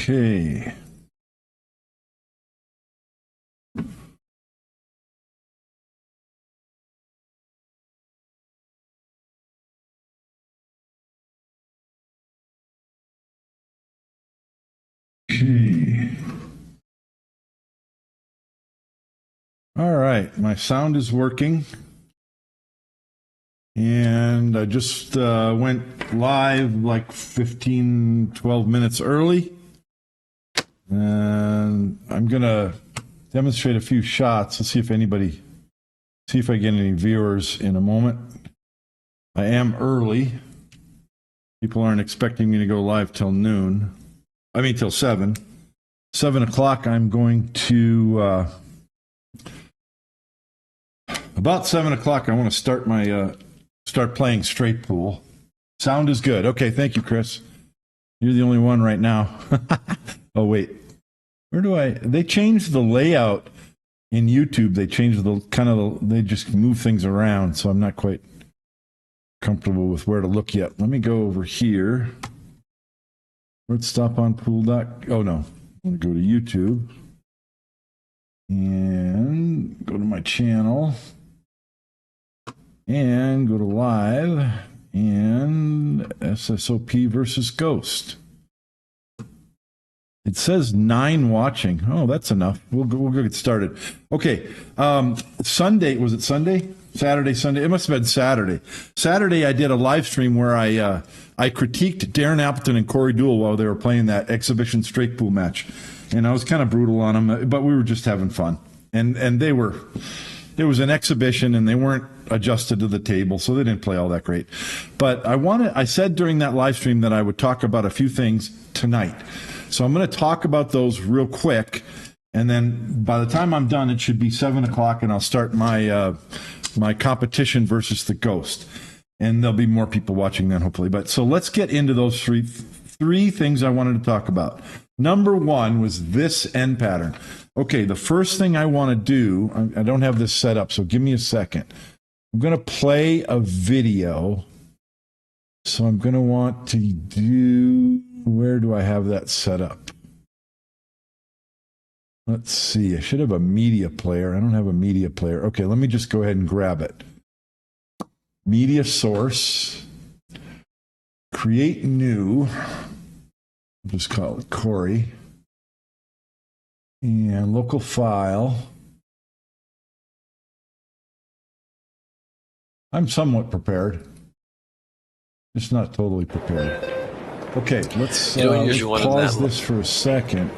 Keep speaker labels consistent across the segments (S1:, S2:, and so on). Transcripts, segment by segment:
S1: Okay. Okay. All right, my sound is working. And I just went live like 15, 12 minutes early. And I'm going to demonstrate a few shots. Let's see if I get any viewers in a moment. I am early. People aren't expecting me to go live till noon. Till 7. 7 o'clock, I'm going to, about 7 o'clock, I want to start playing straight pool. Sound is good. Okay, thank you, Chris. You're the only one right now. Oh, wait. They changed the layout in YouTube. They changed they just move things around, so I'm not quite comfortable with where to look yet. Let me go over here. Let's stop on pool. Oh, no. I'm going to go to YouTube and go to my channel and go to live and SSOP versus Ghost. It says 9 watching. Oh, that's enough. We'll go get started. Okay. Sunday, was it Sunday? Saturday, Sunday. It must have been Saturday. Saturday, I did a live stream where I critiqued Darren Appleton and Corey Deuel while they were playing that exhibition straight pool match, and I was kind of brutal on them, but we were just having fun. And it was an exhibition, and they weren't adjusted to the table, so they didn't play all that great. But I said during that live stream that I would talk about a few things tonight. So I'm going to talk about those real quick, and then by the time I'm done, it should be 7 o'clock, and I'll start my competition versus the Ghost. And there'll be more people watching then, hopefully. But so let's get into those three things I wanted to talk about. Number one was this end pattern. Okay, the first thing I want to do, I don't have this set up, so give me a second. I'm going to play a video. So I'm going to want to do, where do I have that set up? Let's see, I should have a media player. I don't have a media player. Okay, let me just go ahead and grab it. Media source, create new, I'll just call it Corey, and local file. I'm somewhat prepared, just not totally prepared. Okay, let's pause this for a second.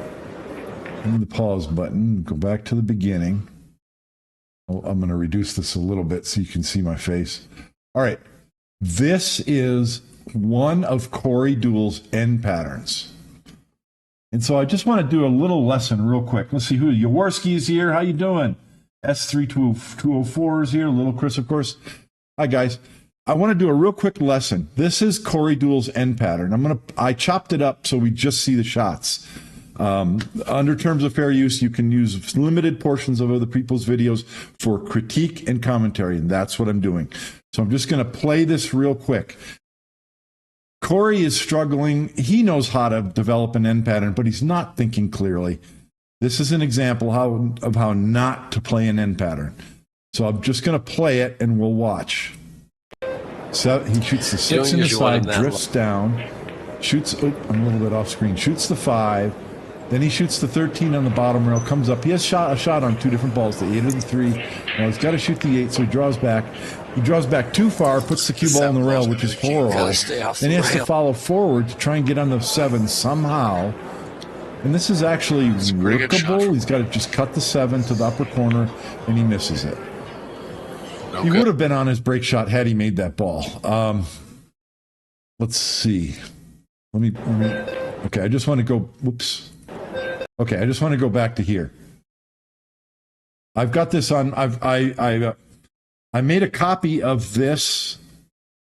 S1: Hit the pause button, go back to the beginning. I'm going to reduce this a little bit so you can see my face. All right, this is one of Corey Deuel's end patterns. And so I just want to do a little lesson real quick. Let's see who, Jaworski is here. How you doing? S3204 is here. Little Chris, of course. Hi, guys. I want to do a real quick lesson. This is Corey Deuel's end pattern. I chopped it up so we just see the shots. Under terms of fair use, you can use limited portions of other people's videos for critique and commentary, and that's what I'm doing. So I'm just going to play this real quick. Corey is struggling. He knows how to develop an end pattern, but he's not thinking clearly. This is an example of how not to play an end pattern. So I'm just going to play it, and we'll watch. So he shoots the 6 in the side, drifts down, shoots, I'm a little bit off screen, shoots the 5, then he shoots the 13 on the bottom rail, comes up. He has a shot on 2 different balls, the 8 or the 3. Now he's got to shoot the 8, so he draws back. He draws back too far, puts the cue ball on the rail, which is horrible. Then he has to follow forward to try and get on the 7 somehow. And this is actually workable. He's got to just cut the 7 to the upper corner, and he misses it. Okay. He would have been on his break shot had he made that ball. Let's see. Let me. Okay, I just want to go. Whoops. Okay, I just want to go back to here. I've got this on. I made a copy of this.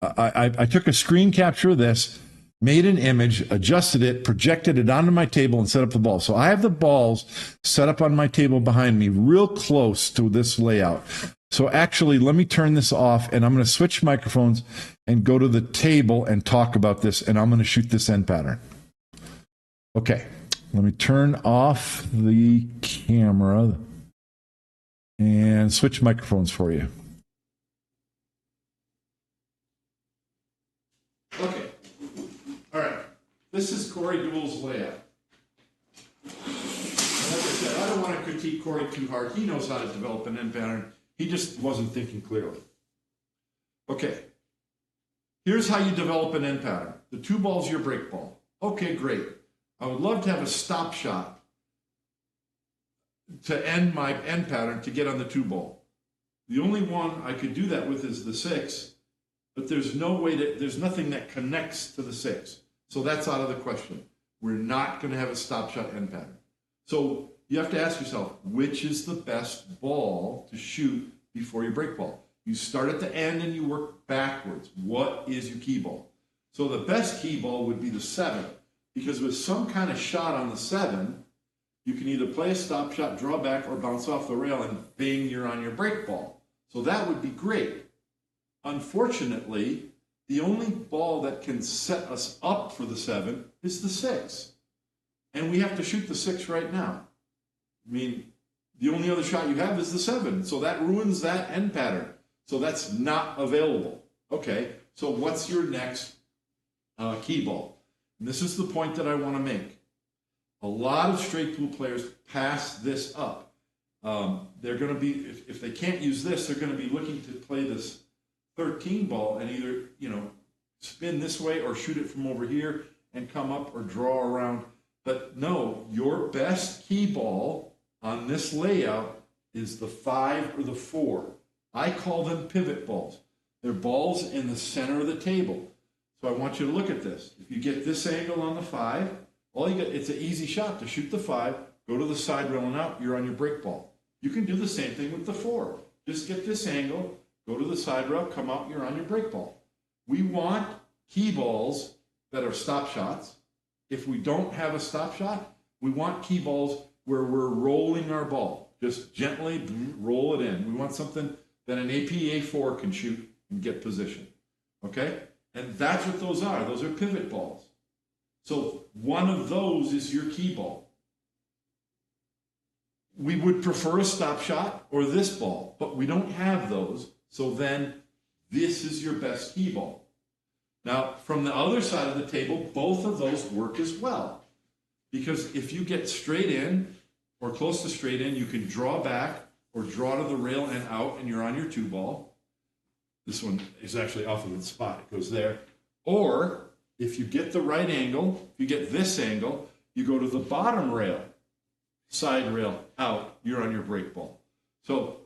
S1: I took a screen capture of this, made an image, adjusted it, projected it onto my table, and set up the ball. So I have the balls set up on my table behind me, real close to this layout. So actually, let me turn this off, and I'm going to switch microphones and go to the table and talk about this, and I'm going to shoot this end pattern. Okay, Let me turn off the camera and switch microphones for you. Okay. All right. This is Corey Deuel's layout. And like I said, I don't want to critique Corey too hard. He knows how to develop an end pattern. He just wasn't thinking clearly. Okay. Here's how you develop an end pattern. The two balls, your break ball. Okay, great. I would love to have a stop shot to end my end pattern to get on the two ball. The only one I could do that with is the 6, but there's nothing that connects to the 6. So that's out of the question. We're not going to have a stop shot end pattern. So you have to ask yourself, which is the best ball to shoot before your break ball? You start at the end and you work backwards. What is your key ball? So the best key ball would be the 7, because with some kind of shot on the 7, you can either play a stop shot, draw back, or bounce off the rail, and bing, you're on your break ball. So that would be great. Unfortunately, the only ball that can set us up for the 7 is the 6. And we have to shoot the 6 right now. I mean, the only other shot you have is the 7. So that ruins that end pattern. So that's not available. Okay, so what's your next key ball? And this is the point that I want to make. A lot of straight pool players pass this up. They're going to be, if they can't use this, they're going to be looking to play this 13 ball and either, spin this way or shoot it from over here and come up or draw around. But no, your best key ball on this layout is the 5 or the 4. I call them pivot balls. They're balls in the center of the table. So I want you to look at this. If you get this angle on the 5, it's an easy shot to shoot the 5, go to the side rail and out, you're on your break ball. You can do the same thing with the 4. Just get this angle, go to the side rail, come out, you're on your break ball. We want key balls that are stop shots. If we don't have a stop shot, we want key balls where we're rolling our ball. Just gently roll it in. We want something that an APA 4 can shoot and get position. Okay? And that's what those are. Those are pivot balls. So one of those is your key ball. We would prefer a stop shot or this ball, but we don't have those. So then this is your best key ball. Now, from the other side of the table, both of those work as well. Because if you get straight in or close to straight in, you can draw back or draw to the rail and out, and you're on your 2 ball. This one is actually off of its spot. It goes there. Or if you get the right angle, if you get this angle, you go to the bottom rail, side rail, out, you're on your break ball. So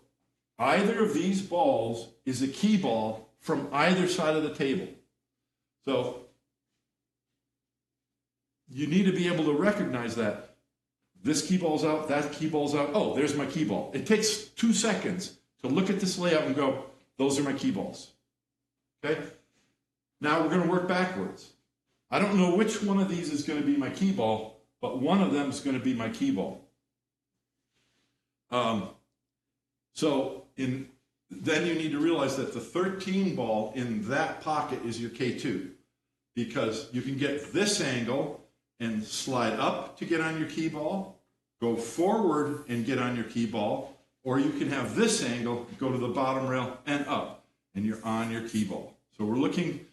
S1: either of these balls is a key ball from either side of the table. So you need to be able to recognize that. This key ball's out, that key ball's out. Oh, there's my key ball. It takes 2 seconds to look at this layout and go, those are my key balls. Okay? Now we're going to work backwards. I don't know which one of these is going to be my key ball, but one of them is going to be my key ball. Then you need to realize that the 13 ball in that pocket is your K2, because you can get this angle and slide up to get on your key ball, go forward and get on your key ball, or you can have this angle, go to the bottom rail and up, and you're on your key ball. So we're looking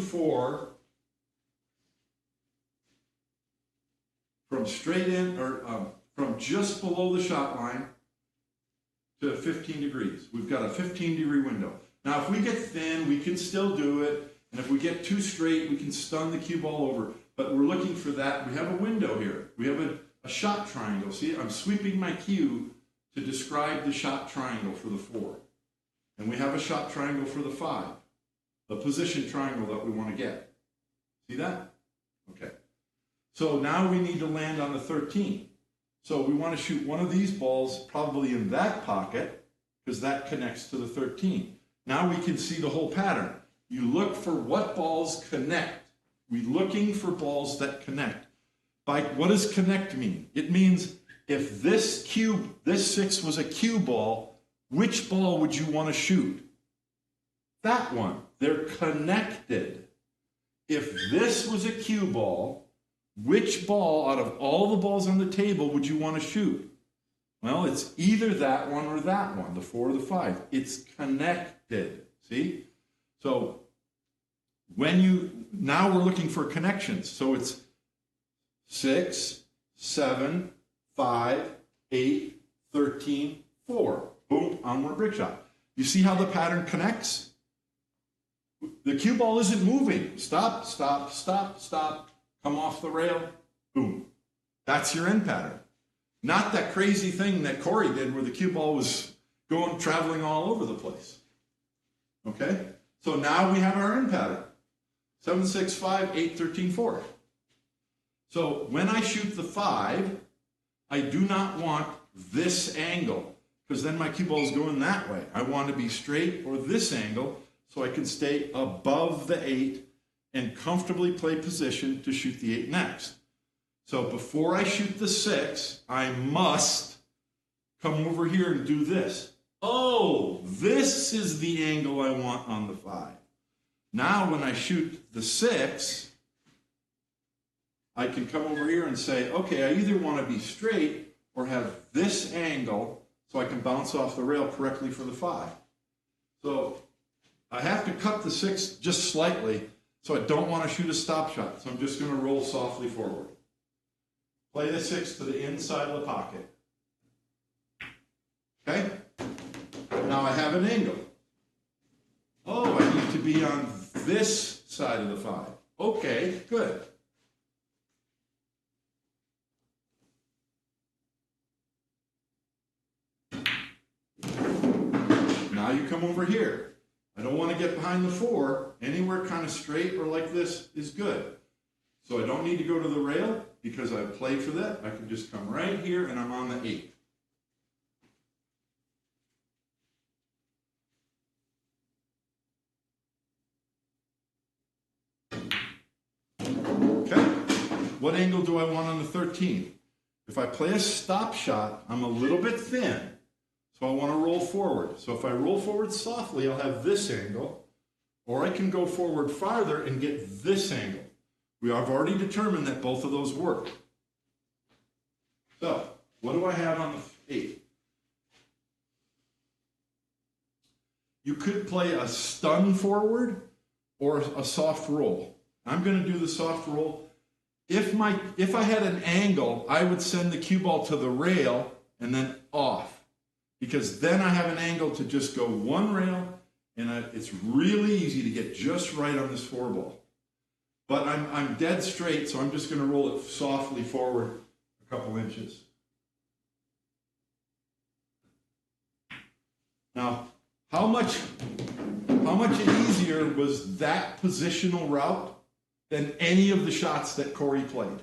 S1: for from straight in or from just below the shot line to 15 degrees. We've got a 15-degree window. Now, if we get thin, we can still do it. And if we get too straight, we can stun the cue ball over. But we're looking for that. We have a window here. We have a shot triangle. See, I'm sweeping my cue to describe the shot triangle for the 4. And we have a shot triangle for the 5. The position triangle that we want to get. See that? Okay. So now we need to land on the 13. So we want to shoot one of these balls probably in that pocket, because that connects to the 13. Now we can see the whole pattern. You look for what balls connect. We're looking for balls that connect. What does connect mean? It means if this 6 was a cue ball, which ball would you want to shoot? That one. They're connected. If this was a cue ball, which ball out of all the balls on the table would you want to shoot? Well, it's either that one or that one, the 4 or the 5. It's connected, see? So now we're looking for connections. So it's 6, 7, 5, 8, 13, 4. Boom, onward brick shot. You see how the pattern connects? The cue ball isn't moving. Stop, stop, stop, stop. Come off the rail. Boom. That's your end pattern. Not that crazy thing that Corey did where the cue ball was traveling all over the place. Okay? So now we have our end pattern. 7, 6, 5, 8, 13, 4. So when I shoot the 5, I do not want this angle, because then my cue ball is going that way. I want to be straight or this angle so I can stay above the 8 and comfortably play position to shoot the 8 next. So before I shoot the 6, I must come over here and do this. Oh, this is the angle I want on the 5. Now when I shoot the 6, I can come over here and say, okay, I either want to be straight or have this angle so I can bounce off the rail correctly for the 5. So I have to cut the 6 just slightly, so I don't want to shoot a stop shot. So I'm just going to roll softly forward. Play the 6 to the inside of the pocket. Okay? Now I have an angle. Oh, I need to be on this side of the 5. Okay, good. Now you come over here. I don't want to get behind the 4. Anywhere kind of straight or like this is good. So I don't need to go to the rail because I played for that. I can just come right here and I'm on the 8. Okay. What angle do I want on the 13? If I play a stop shot, I'm a little bit thin. So I want to roll forward. So if I roll forward softly, I'll have this angle. Or I can go forward farther and get this angle. We have already determined that both of those work. So what do I have on the 8? You could play a stun forward or a soft roll. I'm going to do the soft roll. If I had an angle, I would send the cue ball to the rail and then off. Because then I have an angle to just go one rail, and it's really easy to get just right on this 4 ball. But I'm dead straight, so I'm just going to roll it softly forward a couple inches. Now, how much easier was that positional route than any of the shots that Corey played?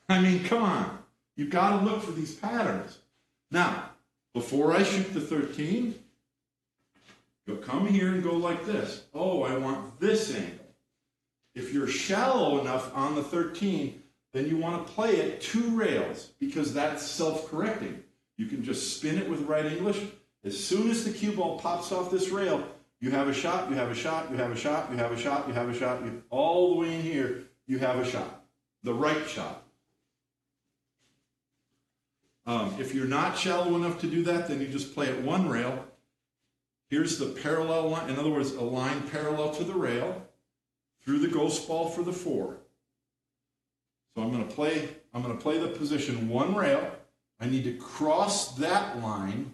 S1: I mean, come on. You've got to look for these patterns. Now, before I shoot the 13, you'll come here and go like this. Oh, I want this angle. If you're shallow enough on the 13, then you want to play it 2 rails because that's self-correcting. You can just spin it with right English. As soon as the cue ball pops off this rail, you have a shot, you have a shot, you have a shot, you have a shot, you have a shot. All the way in here, you have a shot. The right shot. If you're not shallow enough to do that, then you just play it 1 rail. Here's the parallel line. In other words, a line parallel to the rail through the ghost ball for the 4. So I'm going to play the position 1 rail. I need to cross that line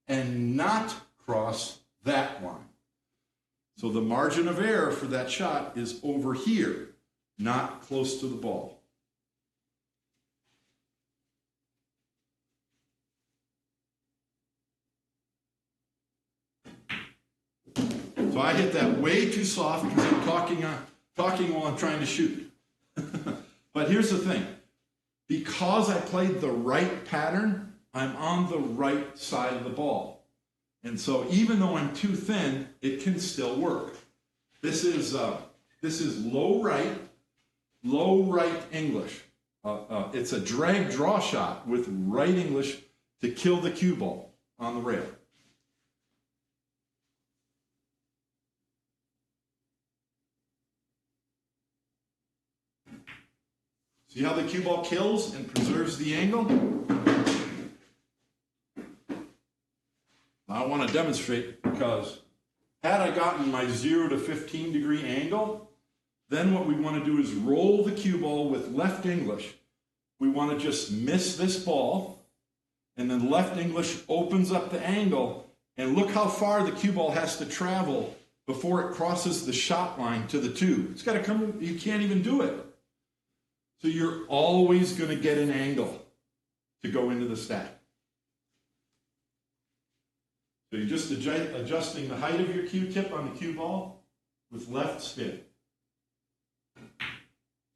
S1: and not cross that line. So the margin of error for that shot is over here, not close to the ball. So I hit that way too soft because I'm talking while I'm trying to shoot. But here's the thing. Because I played the right pattern, I'm on the right side of the ball. And so even though I'm too thin, it can still work. This is low right English. It's a drag draw shot with right English to kill the cue ball on the rail. See how the cue ball kills and preserves the angle? I want to demonstrate because had I gotten my 0 to 15 degree angle, then what we want to do is roll the cue ball with left English. We want to just miss this ball, and then left English opens up the angle, and look how far the cue ball has to travel before it crosses the shot line to the tube. It's got to come, you can't even do it. So you're always going to get an angle to go into the stack. So you're just adjusting the height of your cue tip on the cue ball with left spin.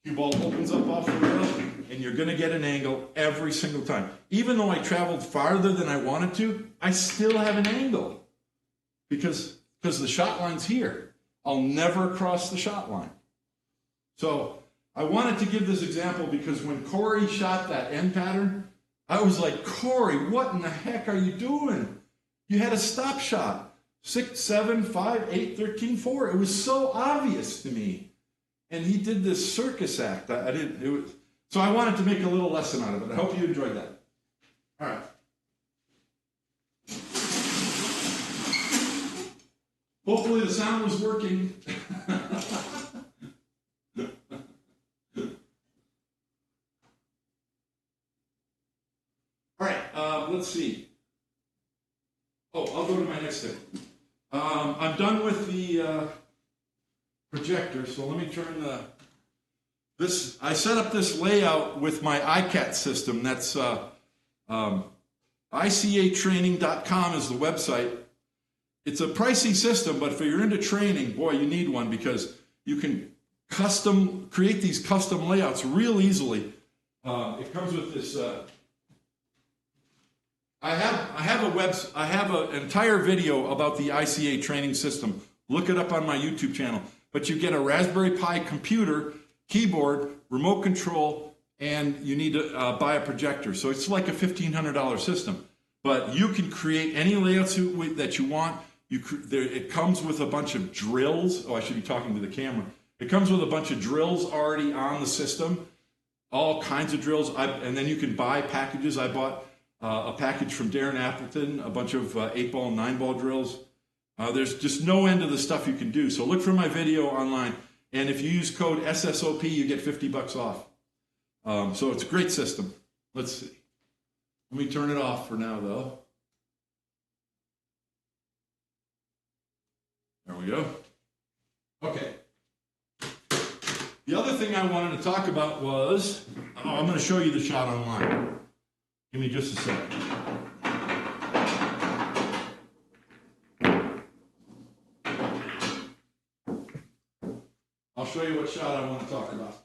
S1: Cue ball opens up off the rail, and you're going to get an angle every single time. Even though I traveled farther than I wanted to, I still have an angle because the shot line's here. I'll never cross the shot line. So I wanted to give this example because when Corey shot that end pattern, I was like, Corey, what in the heck are you doing? You had a stop shot, 6, 7, 5, 8, 13, 4. It was so obvious to me. And he did this circus act. So I wanted to make a little lesson out of it. I hope you enjoyed that. All right. Hopefully the sound was working. All right, let's see. Oh, I'll go to my next thing. I'm done with the projector, so let me turn this. I set up this layout with my ICAT system. That's ICAtraining.com is the website. It's a pricey system, but if you're into training, boy, you need one because you can create these custom layouts real easily. It comes with this. I have an entire video about the ICA training system. Look it up on my YouTube channel. But you get a Raspberry Pi computer, keyboard, remote control, and you need to buy a projector. So it's like a $1,500 system. But you can create any layouts that you want. It comes with a bunch of drills. Oh, I should be talking to the camera. It comes with a bunch of drills already on the system, all kinds of drills. And then you can buy packages. I bought a package from Darren Appleton, a bunch of 8-ball and 9-ball drills. There's just no end to the stuff you can do. So look for my video online. And if you use code SSOP, you get $50 off. So it's a great system. Let's see. Let me turn it off for now, though. There we go. Okay. The other thing I wanted to talk about was, I'm going to show you the shot online. Give me just a second. I'll show you what shot I want to talk about.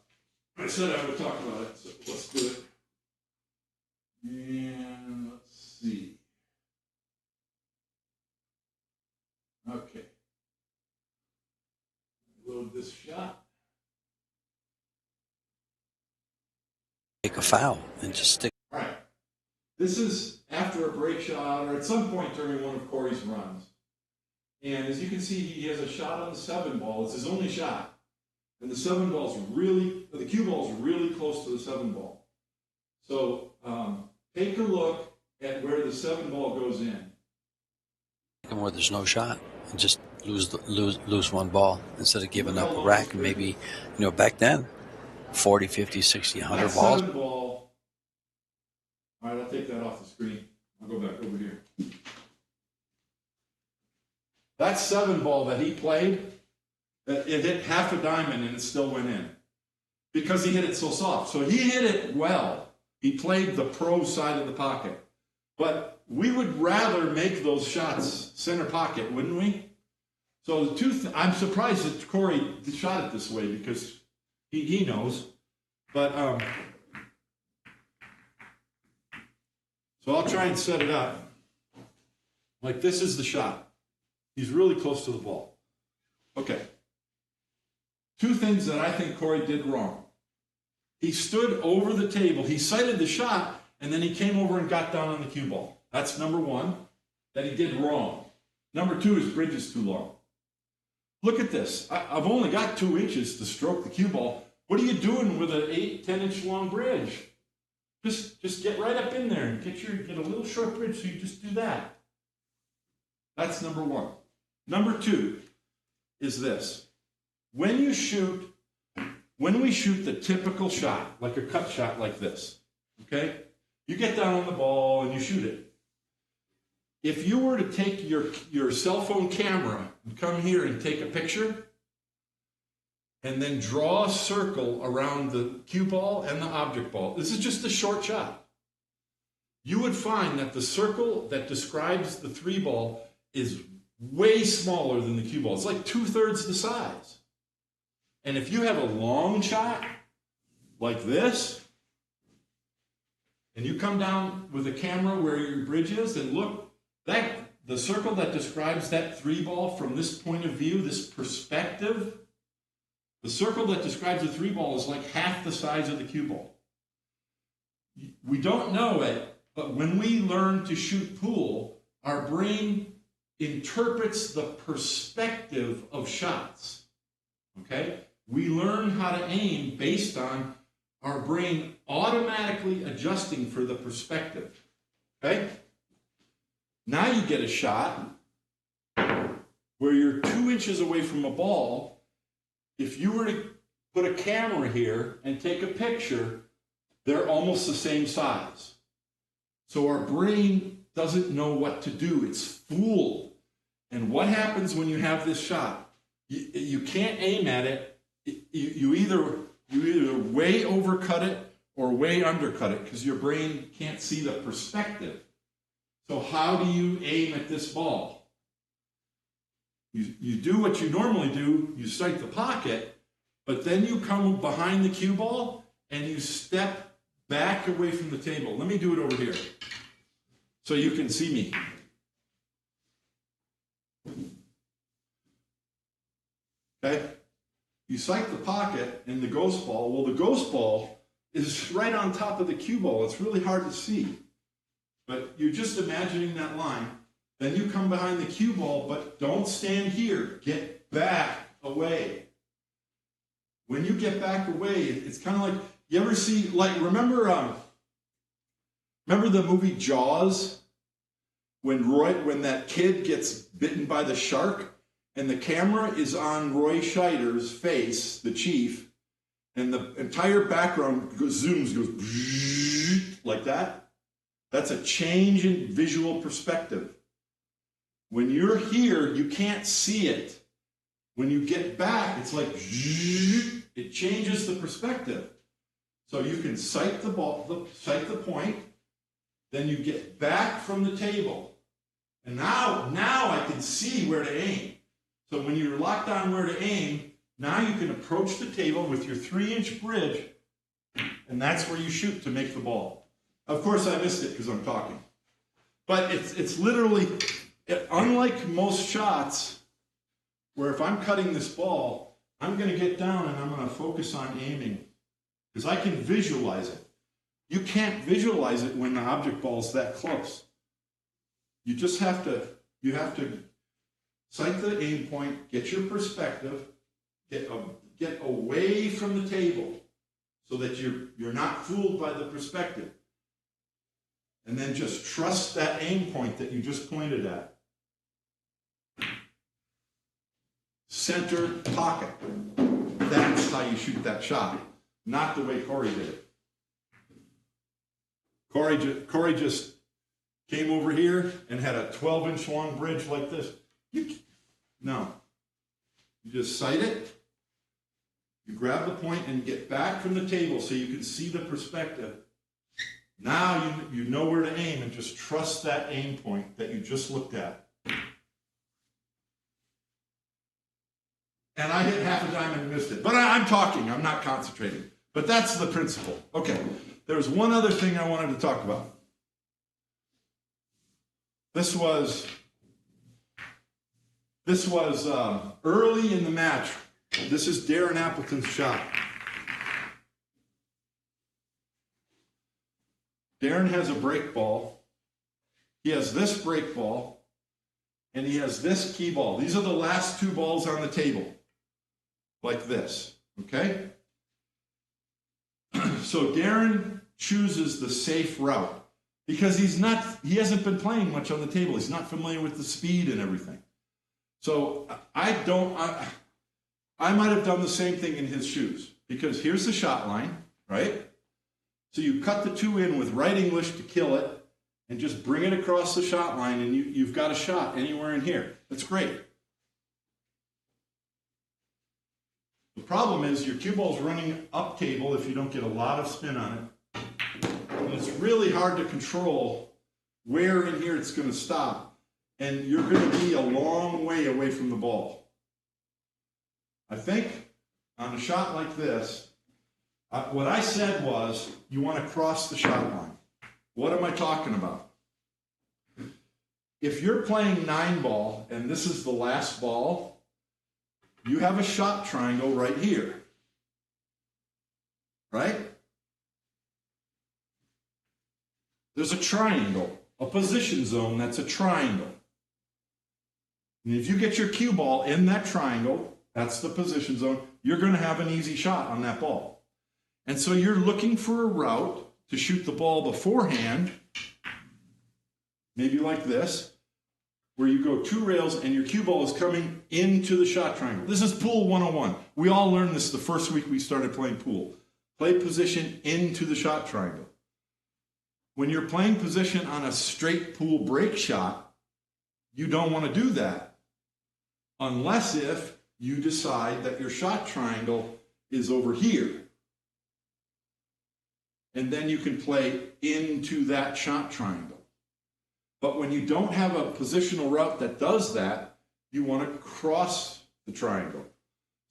S1: I said I would talk about it, so let's do it. And let's see. Okay. Load this shot.
S2: Take a foul and just stick.
S1: All right. This is after a break shot or at some point during one of Corey's runs. And as you can see, he has a shot on the 7-ball. It's his only shot. And the 7-ball's the cue ball's really close to the 7-ball. So take a look at where the 7-ball goes in.
S2: Where there's no shot and just lose one ball instead of giving up a rack. And maybe, back then, 40, 50, 60, 100 balls.
S1: 7-ball. All right, I'll take that off the screen. I'll go back over here. That 7-ball that he played, it hit half a diamond and it still went in because he hit it so soft. So he hit it well. He played the pro side of the pocket. But we would rather make those shots center pocket, wouldn't we? So I'm surprised that Corey shot it this way because he knows. But so I'll try and set it up. Like this is the shot. He's really close to the ball. Okay. 2 things that I think Corey did wrong. He stood over the table. He sighted the shot, and then he came over and got down on the cue ball. That's number 1 that he did wrong. Number 2, his bridge is too long. Look at this. I've only got 2 inches to stroke the cue ball,
S3: What are you doing with an 10 inch long bridge? Just get right up in there and get a little short bridge, so you just do that. That's number one. Number two is this. When we shoot the typical shot, like a cut shot like this, okay? You get down on the ball and you shoot it. If you were to take your cell phone camera and come here and take a picture, and then draw a circle around the cue ball and the object ball. This is just a short shot. You would find that the circle that describes the 3 ball is way smaller than the cue ball. It's like 2/3 the size. And if you have a long shot like this, and you come down with a camera where your bridge is, and look, the circle that describes that 3 ball from this point of view, this perspective, the circle that describes the 3 ball is like half the size of the cue ball. We don't know it, but when we learn to shoot pool, our brain interprets the perspective of shots. Okay? We learn how to aim based on our brain automatically adjusting for the perspective. Okay? Now you get a shot where you're 2 inches away from a ball. If you were to put a camera here and take a picture, they're almost the same size. So our brain doesn't know what to do. It's fooled. And what happens when you have this shot? You can't aim at it. You either way overcut it or way undercut it because your brain can't see the perspective. So how do you aim at this ball? You do what you normally do, you sight the pocket, but then you come behind the cue ball and you step back away from the table. Let me do it over here so you can see me. Okay? You sight the pocket and the ghost ball. Well, the ghost ball is right on top of the cue ball. It's really hard to see. But you're just imagining that line. Then you come behind the cue ball, but don't stand here. Get back away. When you get back away, it's kind of like, you ever see, like, remember the movie Jaws? When that kid gets bitten by the shark, and the camera is on Roy Scheider's face, the chief, and the entire background goes like that? That's a change in visual perspective. When you're here, you can't see it. When you get back, it's like it changes the perspective. So you can sight the point, then you get back from the table. And now I can see where to aim. So when you're locked on where to aim, now you can approach the table with your 3-inch bridge, and that's where you shoot to make the ball. Of course, I missed it because I'm talking. But it's literally, unlike most shots, where if I'm cutting this ball, I'm going to get down and I'm going to focus on aiming because I can visualize it. You can't visualize it when the object ball is that close. You just have to sight the aim point, get your perspective, get away from the table so that you're not fooled by the perspective. And then just trust that aim point that you just pointed at. Center pocket. That's how you shoot that shot, not the way Corey did it. Corey just came over here and had a 12-inch long bridge like this. No. You just sight it, you grab the point and get back from the table so you can see the perspective. Now you know where to aim and just trust that aim point that you just looked at. And I hit half a diamond and missed it. But I'm talking, I'm not concentrating. But that's the principle. Okay, there's one other thing I wanted to talk about. This was early in the match. This is Darren Appleton's shot. Darren has a break ball. He has this break ball, and he has this key ball. These are the last two balls on the table, like this, okay? So Darren chooses the safe route because he hasn't been playing much on the table. He's not familiar with the speed and everything. So I might have done the same thing in his shoes, because here's the shot line, right? So you cut the 2 in with right English to kill it and just bring it across the shot line, and you've got a shot anywhere in here. That's great. The problem is your cue ball's running up table if you don't get a lot of spin on it. And it's really hard to control where in here it's going to stop. And you're going to be a long way away from the ball. I think on a shot like this, what I said was you want to cross the shot line. What am I talking about? If you're playing 9-ball and this is the last ball, you have a shot triangle right here, right? There's a triangle, a position zone that's a triangle. And if you get your cue ball in that triangle, that's the position zone, you're going to have an easy shot on that ball. And so you're looking for a route to shoot the ball beforehand, maybe like this, where you go 2 rails and your cue ball is coming into the shot triangle. This is pool 101. We all learned this the first week we started playing pool. Play position into the shot triangle. When you're playing position on a straight pool break shot, you don't want to do that unless if you decide that your shot triangle is over here. And then you can play into that shot triangle. But when you don't have a positional route that does that, you want to cross the triangle.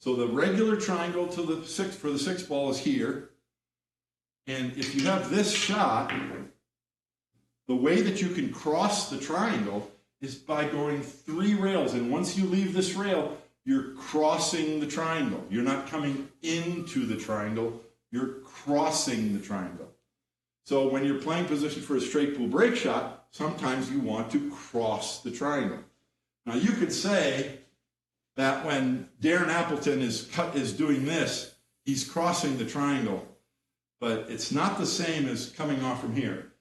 S3: So the regular triangle to the for the 6-ball is here. And if you have this shot, the way that you can cross the triangle is by going 3 rails. And once you leave this rail, you're crossing the triangle. You're not coming into the triangle, you're crossing the triangle. So when you're playing position for a straight pool break shot, sometimes you want to cross the triangle. Now you could say that when Darren Appleton is doing this, he's crossing the triangle, but it's not the same as coming off from here.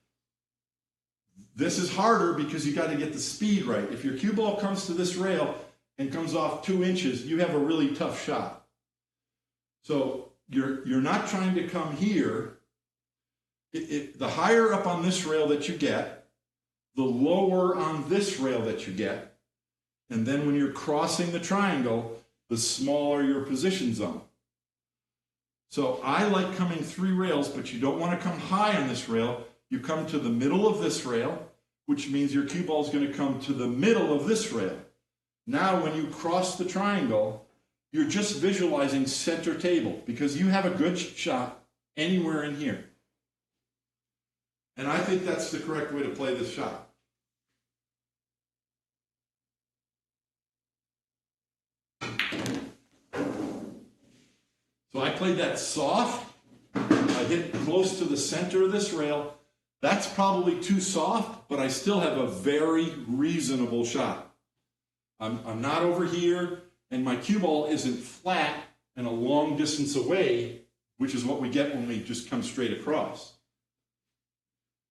S3: This is harder because you got to get the speed right. If your cue ball comes to this rail and comes off 2 inches, you have a really tough shot. So you're not trying to come here. The higher up on this rail that you get, the lower on this rail that you get, and then when you're crossing the triangle, the smaller your position zone. So I like coming 3 rails, but you don't want to come high on this rail. You come to the middle of this rail, which means your cue ball is going to come to the middle of this rail. Now when you cross the triangle, you're just visualizing center table because you have a good shot anywhere in here. And I think that's the correct way to play this shot. So I played that soft. I hit close to the center of this rail. That's probably too soft, but I still have a very reasonable shot. I'm not over here, and my cue ball isn't flat and a long distance away, which is what we get when we just come straight across.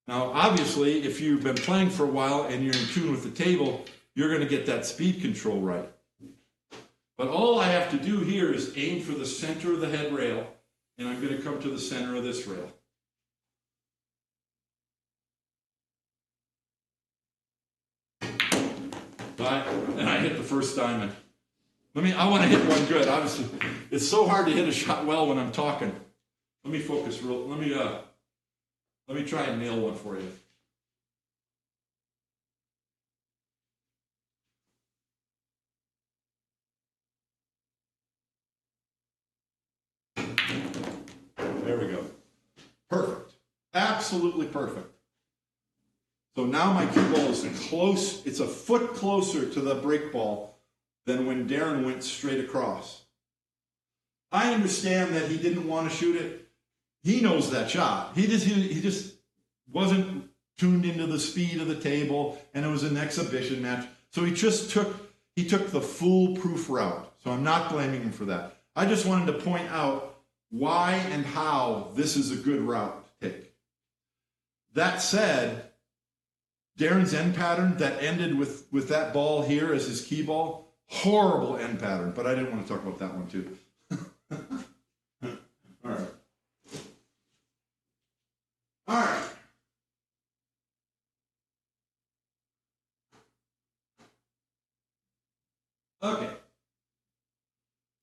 S3: Now, obviously, if you've been playing for a while and you're in tune with the table, you're going to get that speed control right. But all I have to do here is aim for the center of the head rail, and I'm going to come to the center of this rail. And I hit the first diamond. I want to hit one good. Obviously, it's so hard to hit a shot well when I'm talking. Let me focus real. Let me try and nail one for you. There we go. Perfect. Absolutely perfect. So now my cue ball is close. It's a foot closer to the break ball than when Darren went straight across. I understand that he didn't want to shoot it. He knows that shot. He just wasn't tuned into the speed of the table, and it was an exhibition match. So he took the foolproof route. So I'm not blaming him for that. I just wanted to point out why and how this is a good route to take. That said, Darren's end pattern that ended with that ball here as his key ball, horrible end pattern, but I didn't want to talk about that one too. All right. All right. Okay.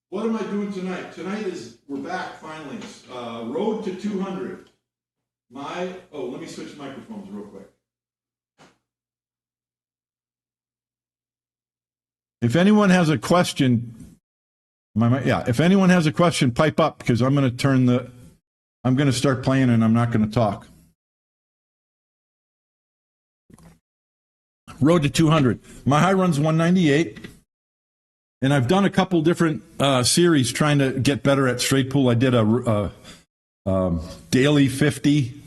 S3: What am I doing tonight? Tonight we're back finally. Road to 200. Let me switch microphones real quick. If anyone has a question, if anyone has a question, pipe up because I'm going to start playing and I'm not going to talk. Road to 200. My high run's 198. And I've done a couple different series trying to get better at straight pool. I did a daily 50,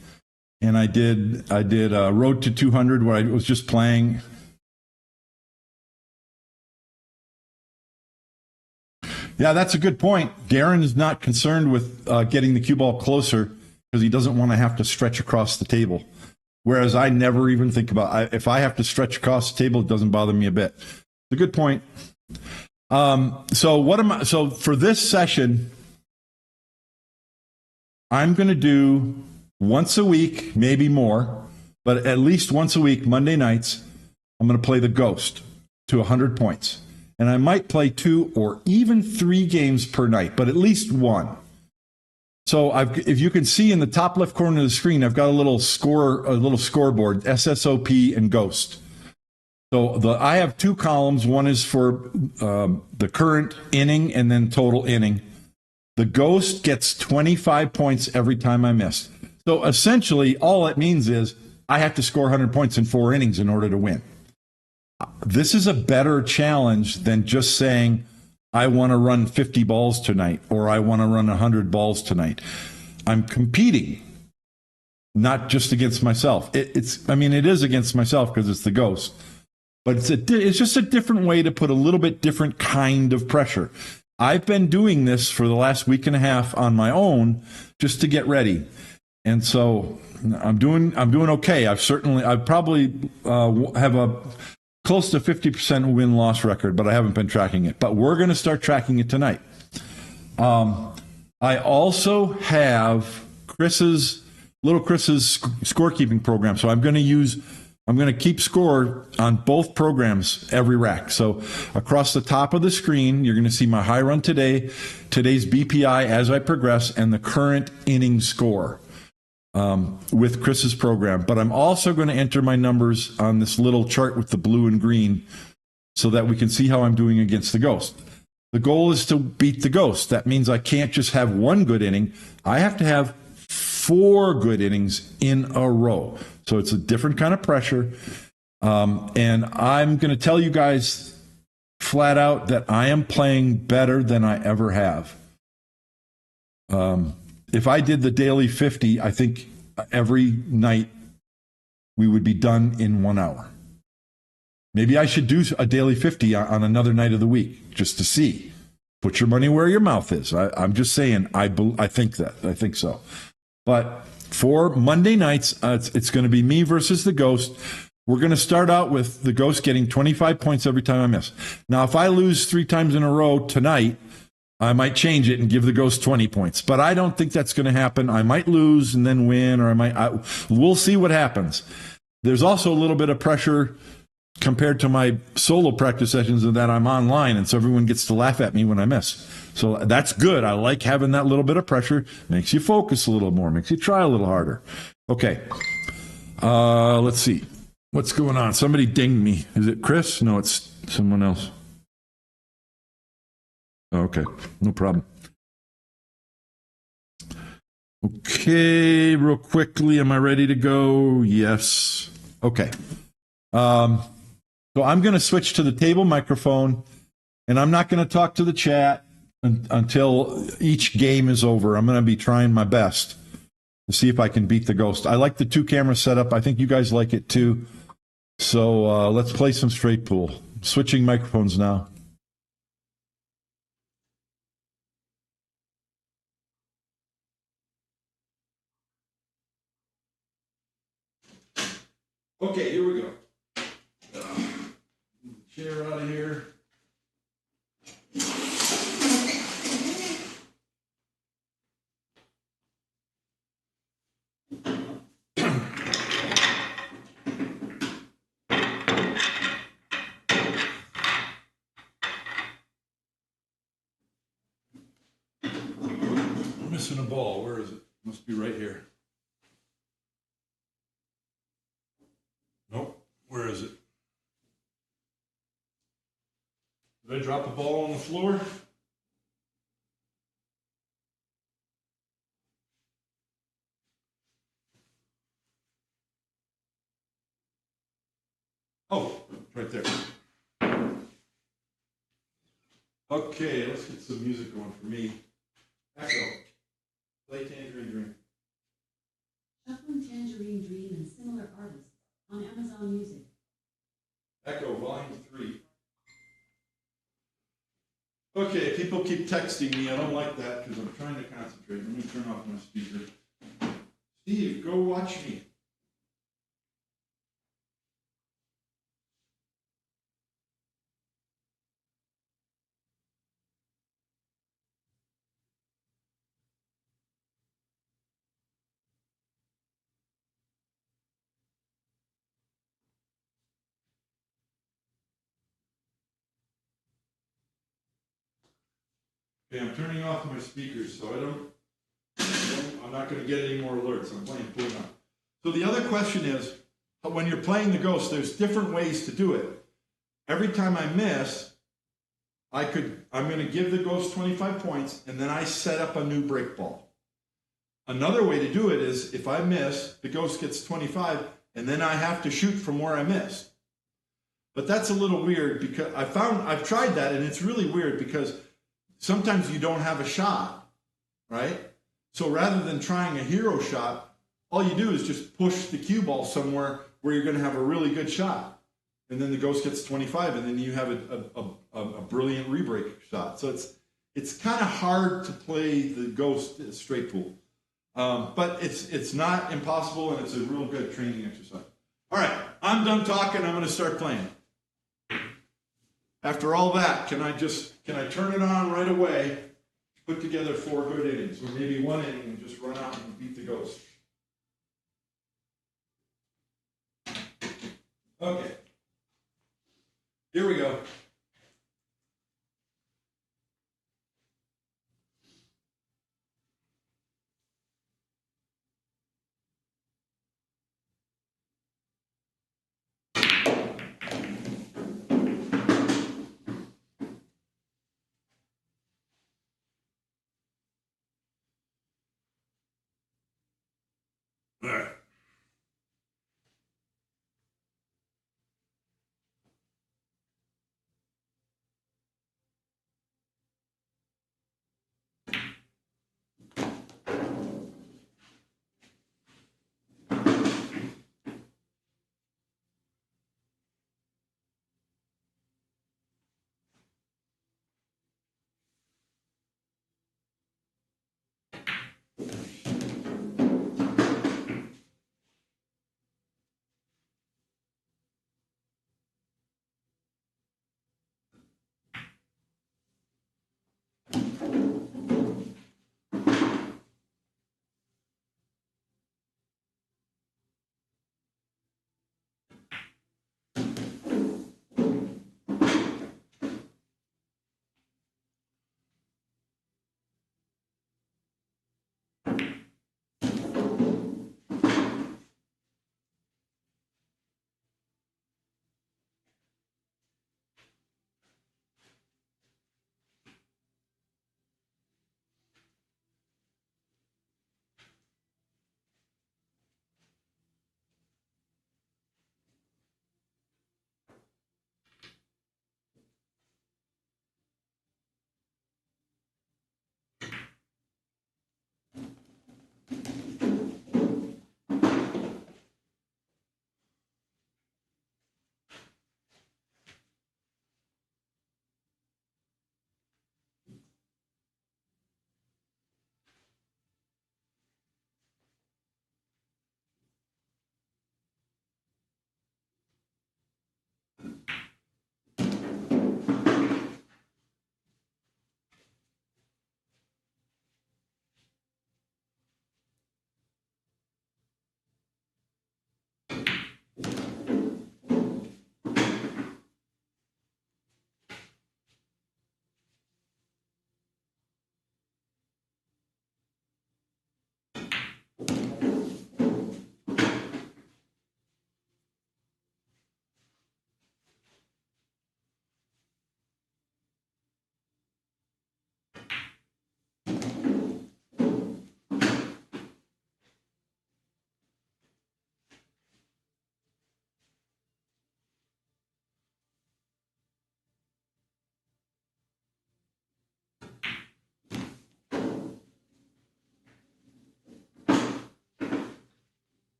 S3: and I did a road to 200 where I was just playing. Yeah, that's a good point. Darren is not concerned with getting the cue ball closer because he doesn't want to have to stretch across the table. Whereas I never even think about if I have to stretch across the table, it doesn't bother me a bit. It's a good point. So for this session, I'm going to do once a week, maybe more, but at least once a week, Monday nights, I'm going to play the Ghost to 100 points. And I might play 2 or even 3 games per night, but at least 1. So if you can see in the top left corner of the screen, I've got a little scoreboard, SSOP and Ghost. So I have 2 columns. One is for the current inning and then total inning. The Ghost gets 25 points every time I miss. So essentially, all it means is I have to score 100 points in 4 innings in order to win. This is a better challenge than just saying, I want to run 50 balls tonight or I want to run 100 balls tonight. I'm competing, not just against myself. It is against myself because it's the Ghost. But it's just a different way to put a little bit different kind of pressure. I've been doing this for the last week and a half on my own just to get ready. And so I'm doing okay. I probably have a close to 50% win-loss record, but I haven't been tracking it. But we're going to start tracking it tonight. I also have Chris's scorekeeping program. So I'm going to keep score on both programs every rack. So across the top of the screen, you're going to see my high run today, today's BPI as I progress, and the current inning score with Chris's program. But I'm also going to enter my numbers on this little chart with the blue and green so that we can see how I'm doing against the Ghost. The goal is to beat the Ghost. That means I can't just have 1 good inning. I have to have 4 good innings in a row. So it's a different kind of pressure. And I'm going to tell you guys flat out that I am playing better than I ever have. If I did the daily 50, I think every night we would be done in 1 hour. Maybe I should do a daily 50 on another night of the week just to see. Put your money where your mouth is. I'm just saying, I think that. I think so. But for Monday nights, it's going to be me versus the Ghost. We're going to start out with the Ghost getting 25 points every time I miss. Now, if I lose 3 times in a row tonight, I might change it and give the Ghost 20 points. But I don't think that's going to happen. I might lose and then win, or we'll see what happens. There's also a little bit of pressure compared to my solo practice sessions in that I'm online, and so everyone gets to laugh at me when I miss. So that's good. I like having that little bit of pressure. Makes you focus a little more, makes you try a little harder. Okay. Let's see. What's going on? Somebody dinged me. Is it Chris? No, it's someone else. Okay, no problem. Okay, real quickly, am I ready to go? Yes. Okay. So I'm going to switch to the table microphone, and I'm not going to talk to the chat until each game is over. I'm going to be trying my best to see if I can beat the Ghost. I like the 2-camera setup. I think you guys like it too. So let's play some straight pool. Switching microphones now. Okay, here we go. Chair out of here. I'm missing a ball. Where is it? Must be right here. Nope. Where is it? Did I drop a ball on the floor? Oh, right there. Okay, let's get some music going for me. Echo. Play Tangerine Dream.
S4: Shuffling Tangerine Dream and similar artists on Amazon Music.
S3: Echo, volume 3. Okay, people keep texting me. I don't like that because I'm trying to concentrate. Let me turn off my speaker. Steve, go watch me. Okay, I'm turning off my speakers so I'm not going to get any more alerts. I'm playing full now. So the other question is, when you're playing the ghost, there's different ways to do it. Every time I miss, I'm going to give the ghost 25 points, and then I set up a new break ball. Another way to do it is, if I miss, the ghost gets 25, and then I have to shoot from where I missed. But that's a little weird because I've tried that, and it's really weird because sometimes you don't have a shot, right? So rather than trying a hero shot, all you do is just push the cue ball somewhere where you're going to have a really good shot. And then the ghost gets 25, and then you have a brilliant rebreak shot. So it's kind of hard to play the ghost straight pool. But it's not impossible, and it's a real good training exercise. All right, I'm done talking. I'm going to start playing. After all that, can I turn it on right away, put together 4 good innings, or maybe 1 inning and just run out and beat the ghost? Okay. Here we go. All right.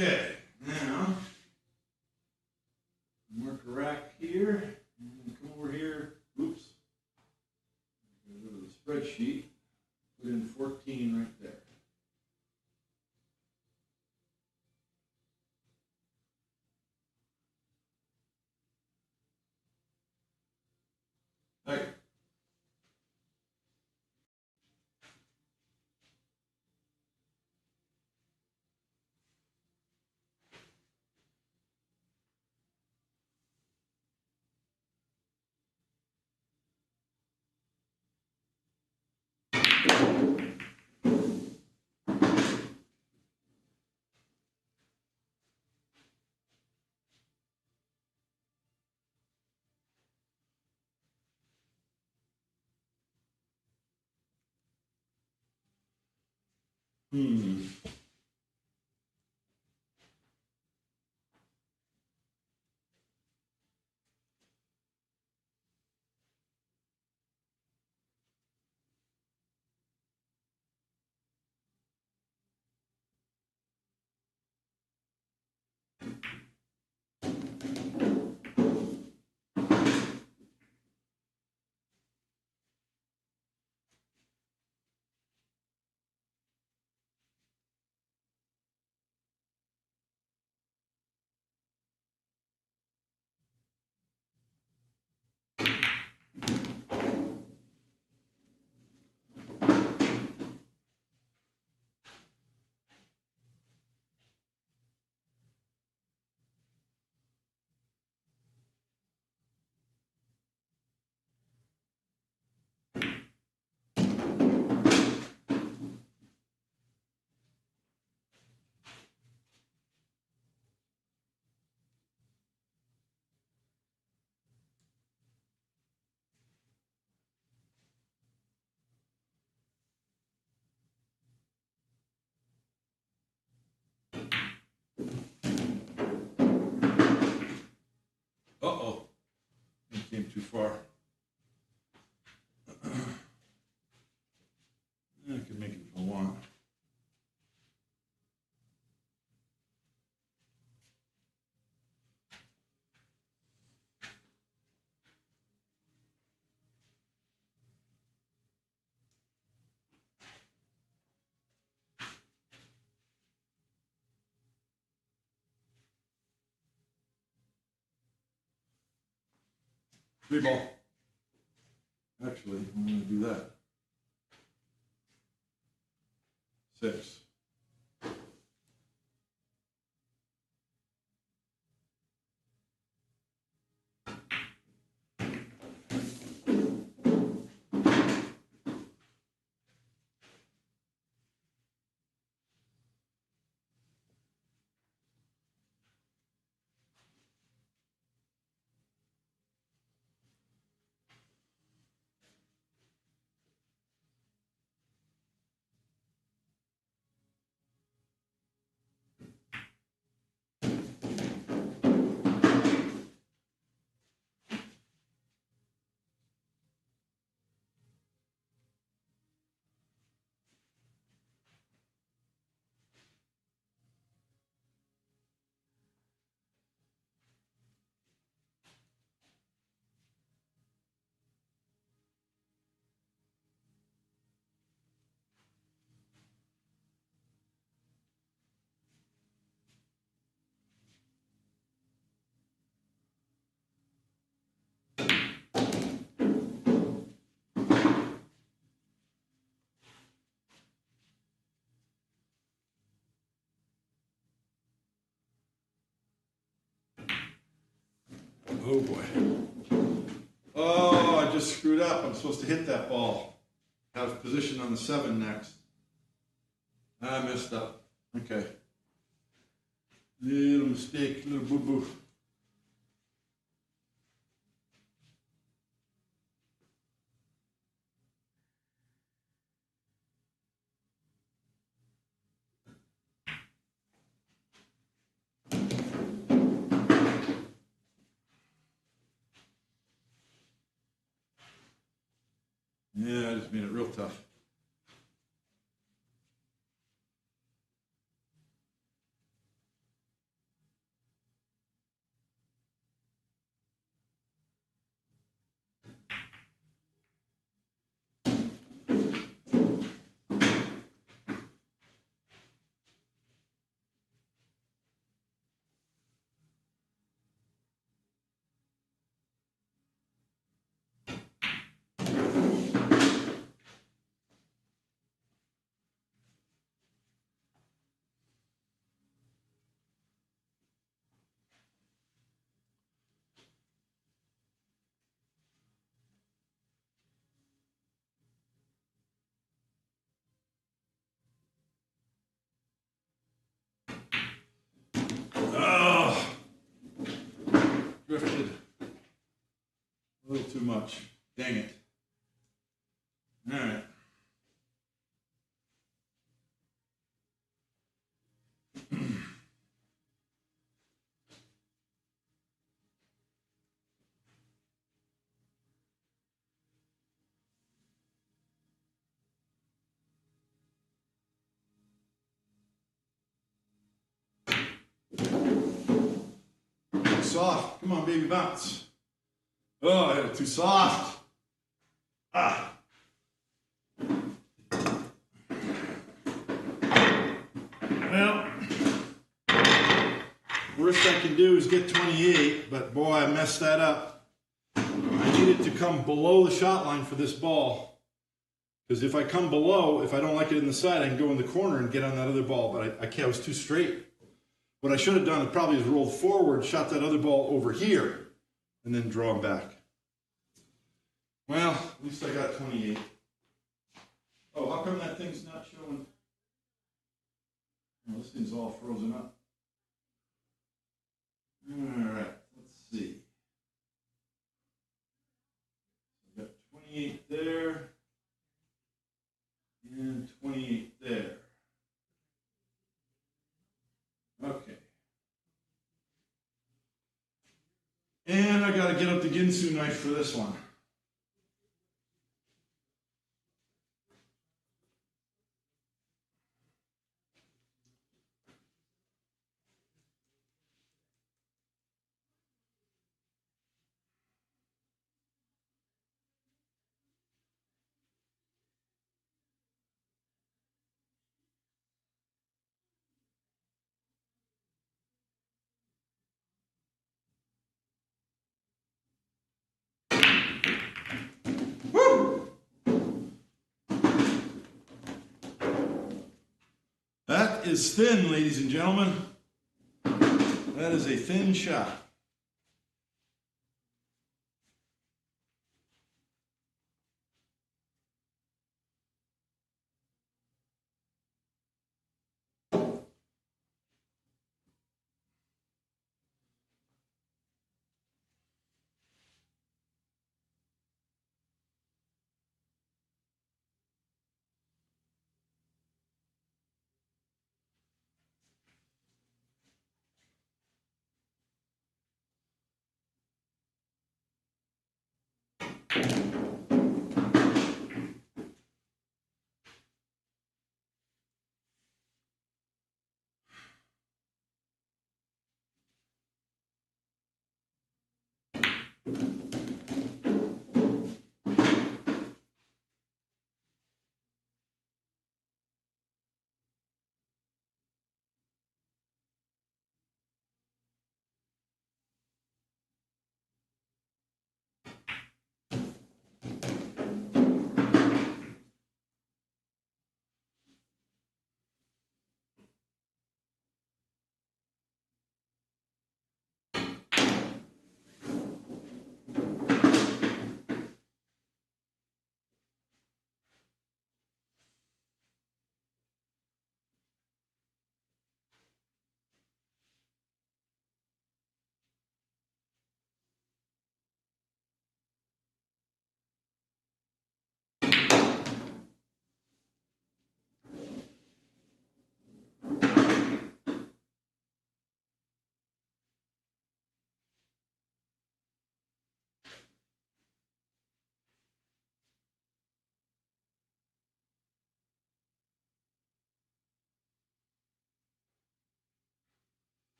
S3: Okay, now mark a rack here, and come over here. Oops. Go to the spreadsheet. Put in 14 right there. All right. Hmm. Uh-oh. It came too far. I can make it if I want. Three ball. Actually, I'm going to do that. 6. Oh boy. Oh, I just screwed up. I'm supposed to hit that ball. Have position on the 7 next. I messed up. Okay. Little mistake, little boo-boo. Yeah, I just made it real tough. A little too much. Dang it. All right. Soft. Come on, baby, bounce. Oh, I had it too soft. Ah. Well, worst I can do is get 28, but boy, I messed that up. I needed to come below the shot line for this ball. Because if I come below, if I don't like it in the side, I can go in the corner and get on that other ball, but I can't, I was too straight. What I should have done probably is rolled forward, shot that other ball over here, and then draw them back. Well, at least I got 28. Oh, how come that thing's not showing? Oh, this thing's all frozen up. All right, let's see. I've got 28 there, and 28 there. Okay. And I gotta get up the Ginsu knife for this one. Woo! That is thin, ladies and gentlemen. That is a thin shot.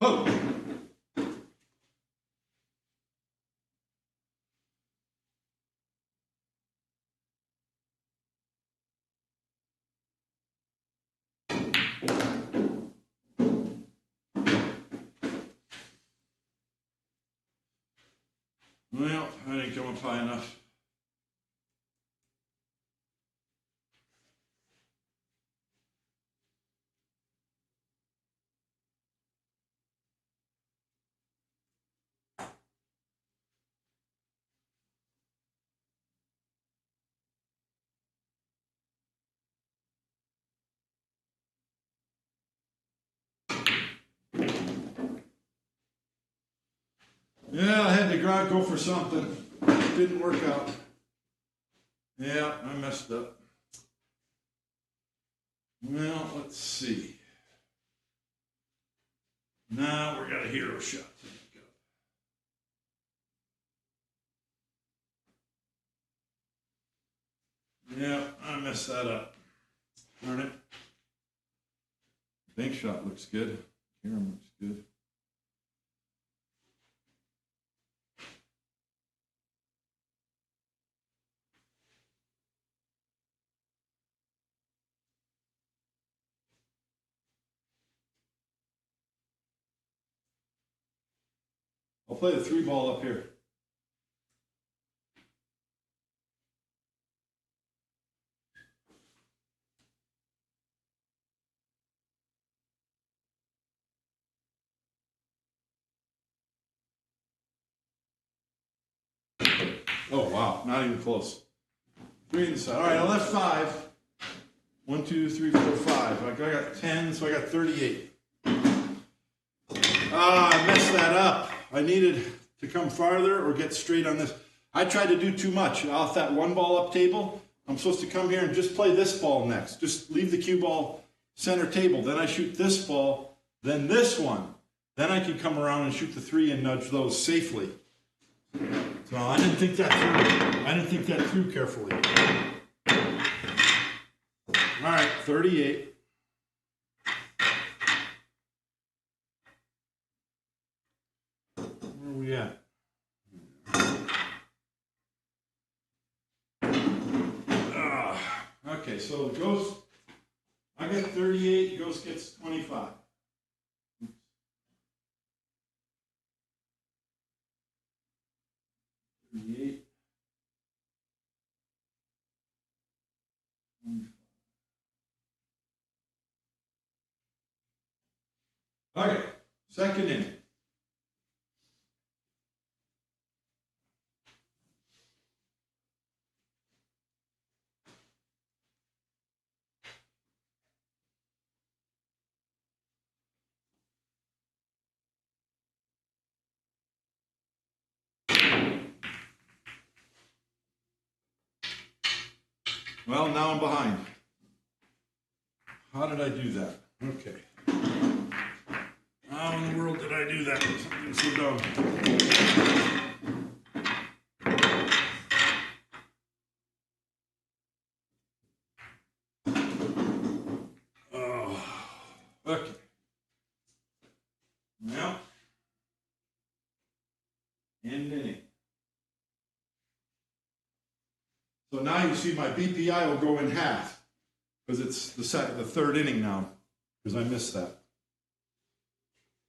S3: Oh! Well, I didn't come up high enough. Yeah, I had to go for something. It didn't work out. Yeah, I messed up. Well, let's see. Now we got a hero shot. Yeah, I messed that up. Darn it. Bank shot looks good. Carom looks good. I'll play the 3-ball up here. Oh, wow, not even close. 3 inside. All right, I left 5. 1, 2, 3, 4, 5. I got 10, so I got 38. I messed that up. I needed to come farther or get straight on this. I tried to do too much off that 1-ball up table. I'm supposed to come here and just play this ball next. Just leave the cue ball center table. Then I shoot this ball, then this one. Then I can come around and shoot the 3 and nudge those safely. So I didn't think that through. I didn't think that through carefully. All right, 38. Where are we at? Okay, so the Ghost, I got 38, Ghost gets 25. 38. Okay, second inning. Well, now I'm behind. How did I do that? Okay. How in the world did I do that? Something so dumb. Oh, okay. Well, end inning. So now you see my BPI will go in half because it's the 3rd inning now because I missed that.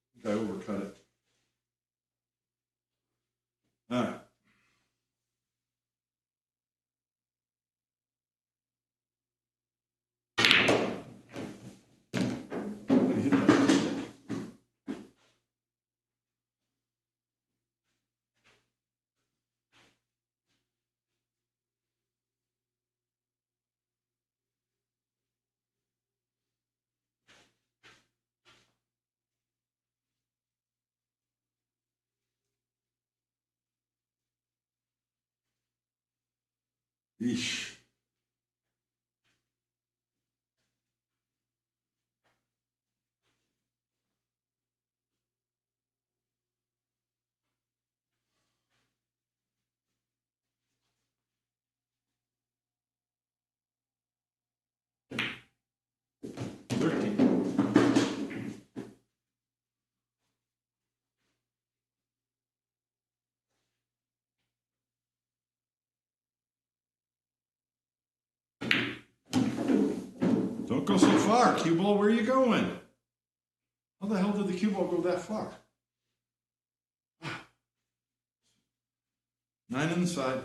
S3: I think I overcut it. All right. Eesh. Don't go so far, cue ball. Where are you going? How the hell did the cue ball go that far? 9 on the side.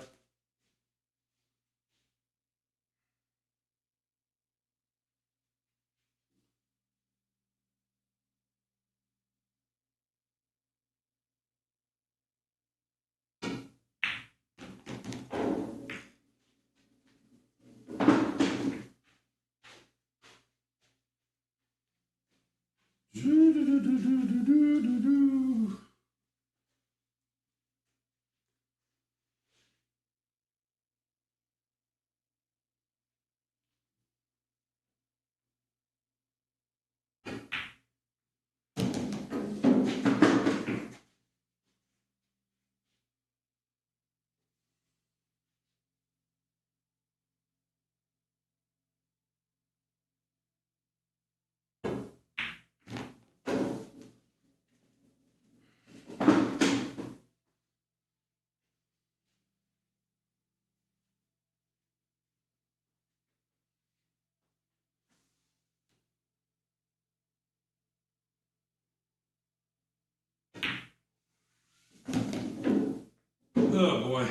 S3: Oh boy.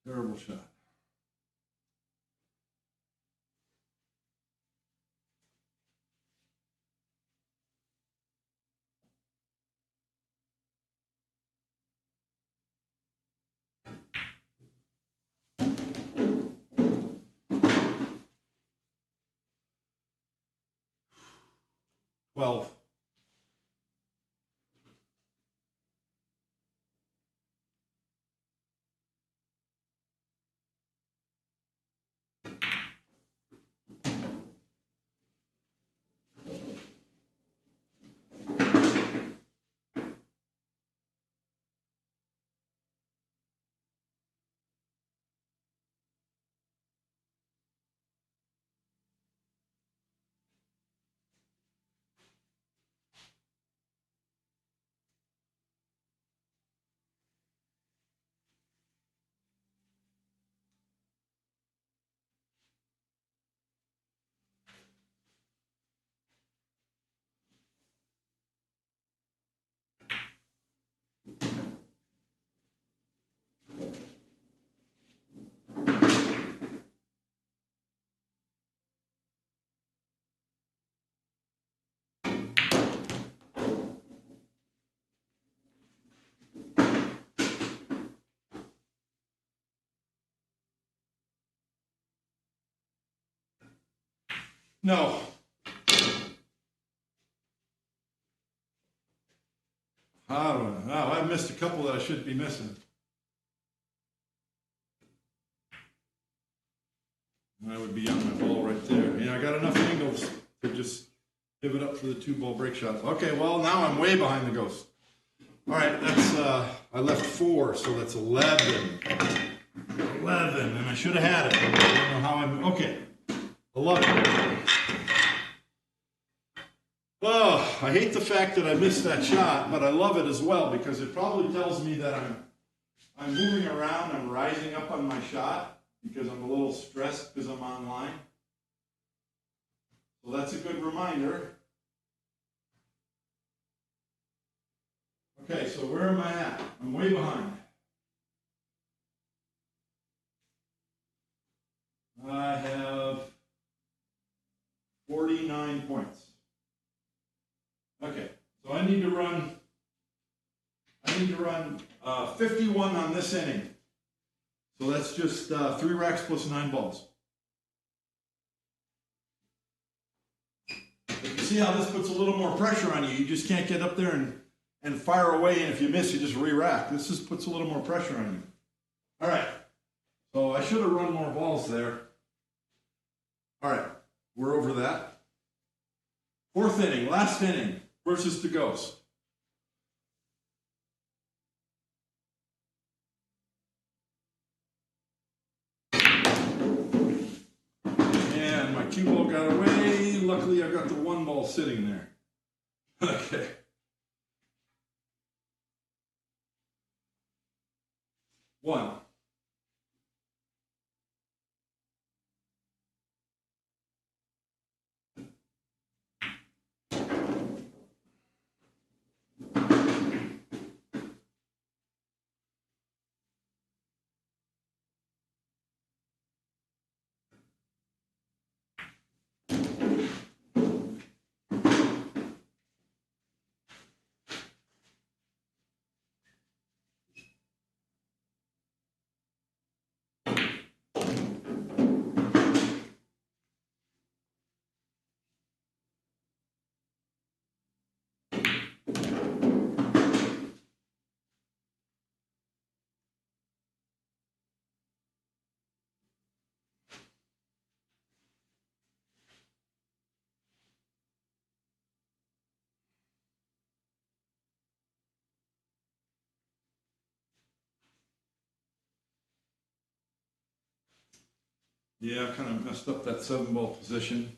S3: Terrible shot. Well. No. I don't know. I've missed a couple that I shouldn't be missing. I would be on my ball right there. I got enough angles to just pivot up for the 2-ball break shots. Okay, well, now I'm way behind the ghost. All right, that's, I left 4, so that's 11. 11, and I should have had it. I don't know how I'm, okay. 11. Oh, I hate the fact that I missed that shot, but I love it as well because it probably tells me that I'm moving around, I'm rising up on my shot because I'm a little stressed because I'm online. So that's a good reminder. Okay, so where am I at? I'm way behind. I have 49 points. Okay, so I need to run 51 on this inning. So that's just 3 racks plus 9 balls. But you see how this puts a little more pressure on you. You just can't get up there and fire away, and if you miss, you just re-rack. This just puts a little more pressure on you. All right, so I should have run more balls there. All right, we're over that. 4th inning, last inning versus the Ghost. And my cue ball got away. Luckily, I got the 1 ball sitting there. Okay. One. Yeah, I kind of messed up that 7-ball position.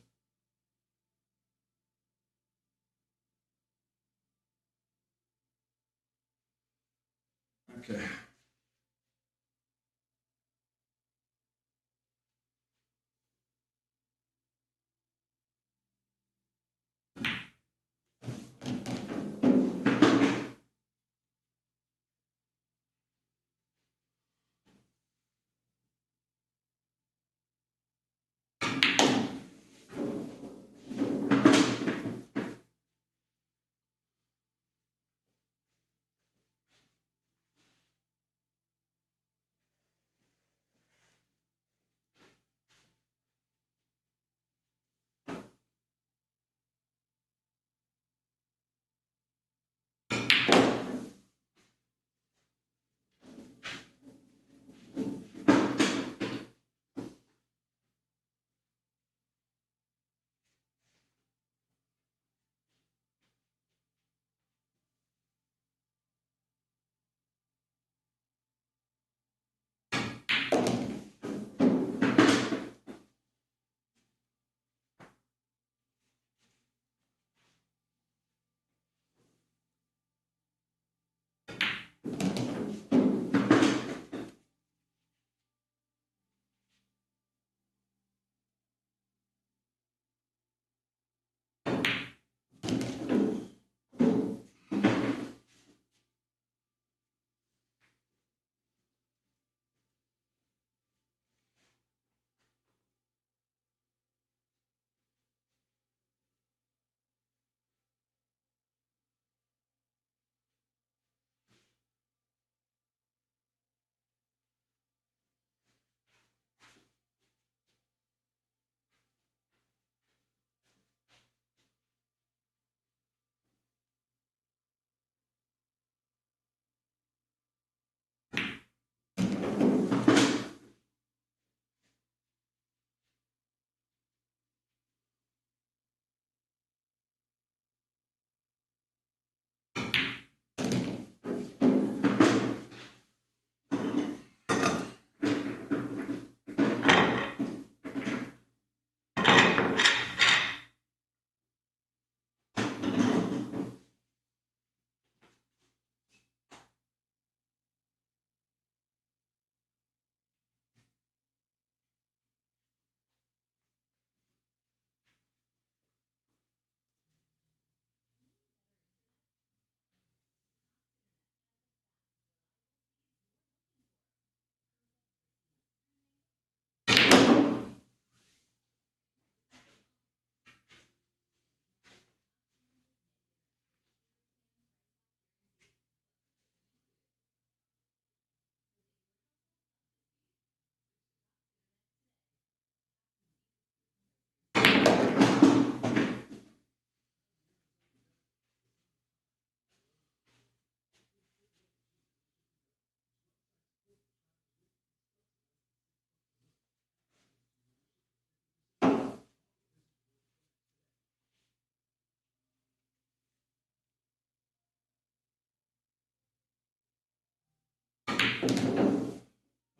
S3: Okay.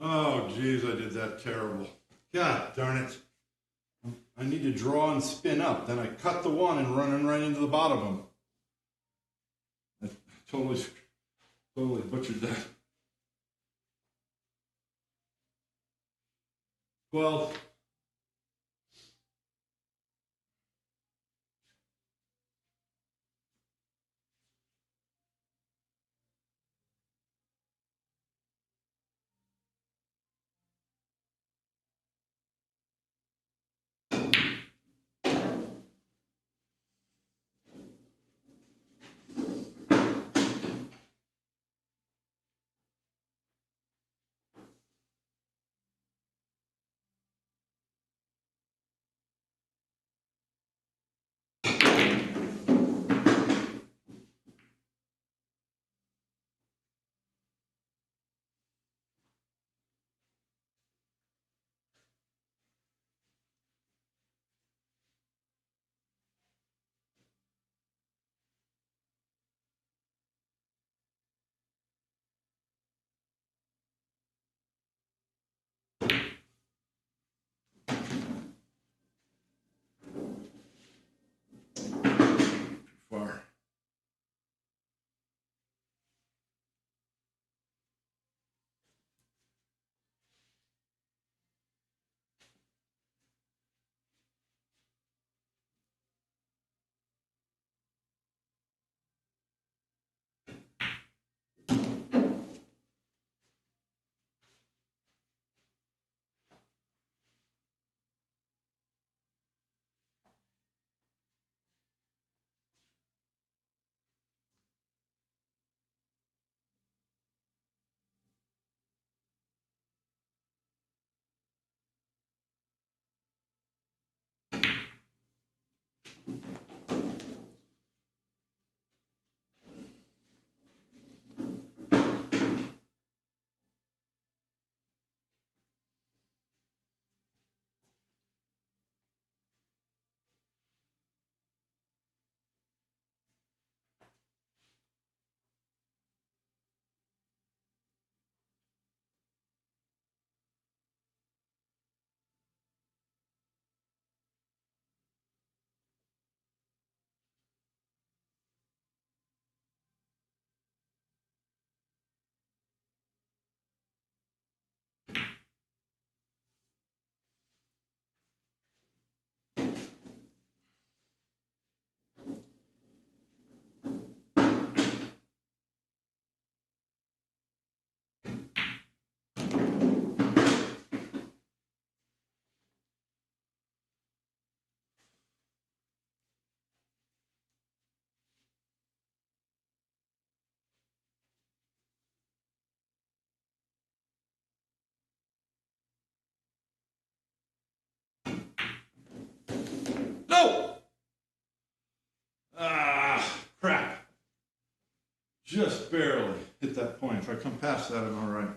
S3: Oh, geez, I did that terrible. God darn it. I need to draw and spin up. Then I cut the one and running right into the bottom of them. I totally butchered that. 12. No! Ah, crap. Just barely hit that point. If I come past that, I'm all right.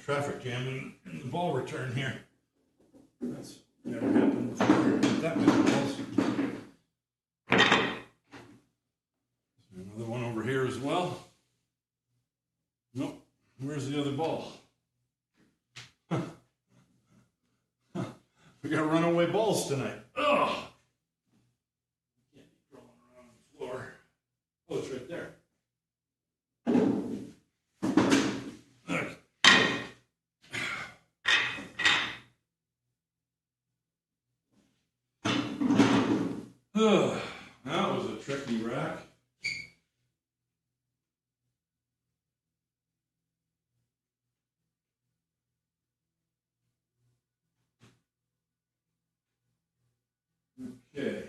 S3: Traffic jam in the ball return here. That's never happened before. That many balls. Another one over here as well. Nope. Where's the other ball? We got runaway balls tonight. Ugh. Can't be crawling around the floor. Oh, it's right there. Ugh. That was a tricky rack. Okay.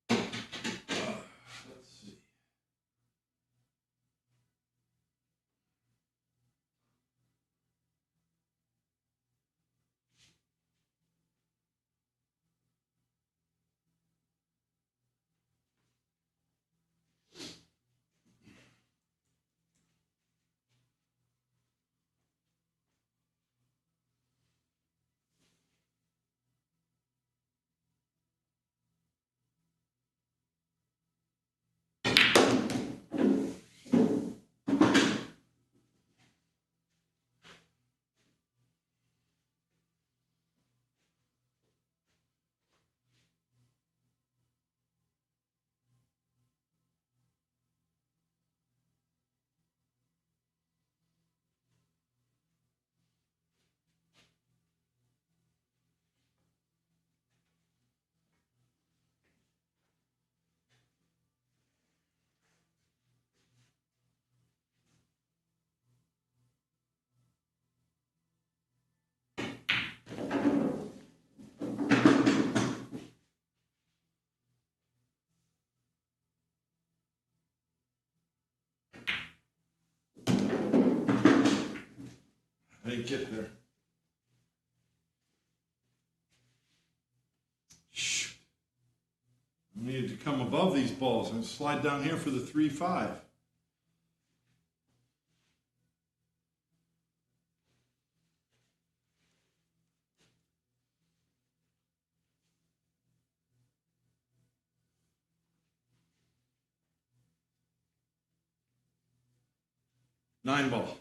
S3: Let's see. I didn't get there. Shoot. I needed to come above these balls and slide down here for the 3-5. Nine ball.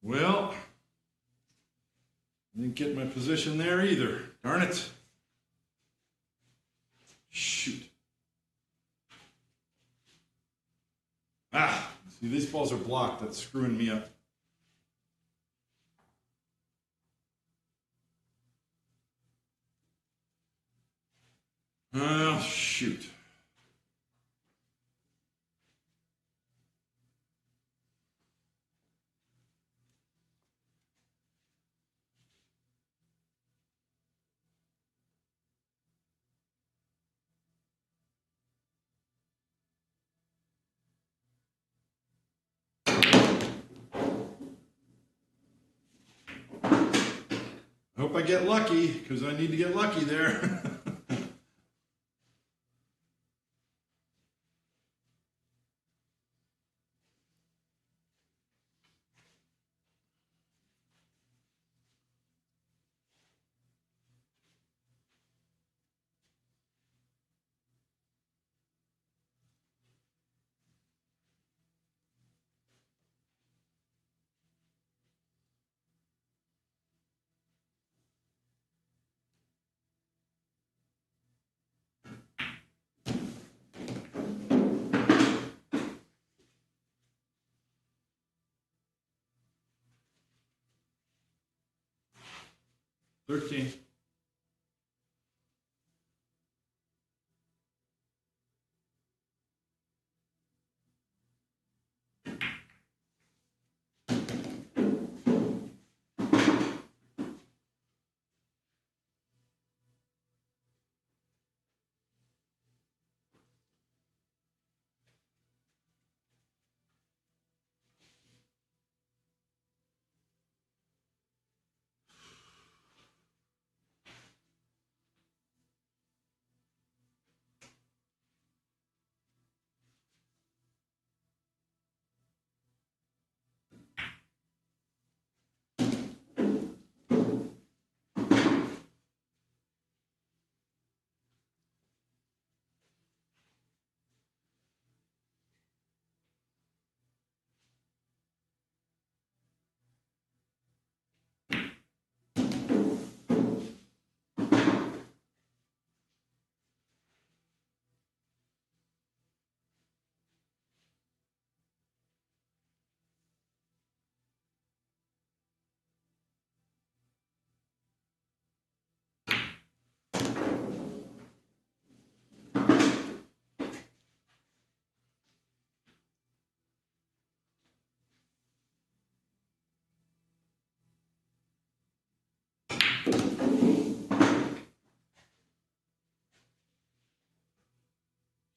S3: Well, didn't get my position there either. Darn it. Shoot. Ah, see, these balls are blocked. That's screwing me up. Oh, shoot. hope I get lucky, because I need to get lucky there. $13.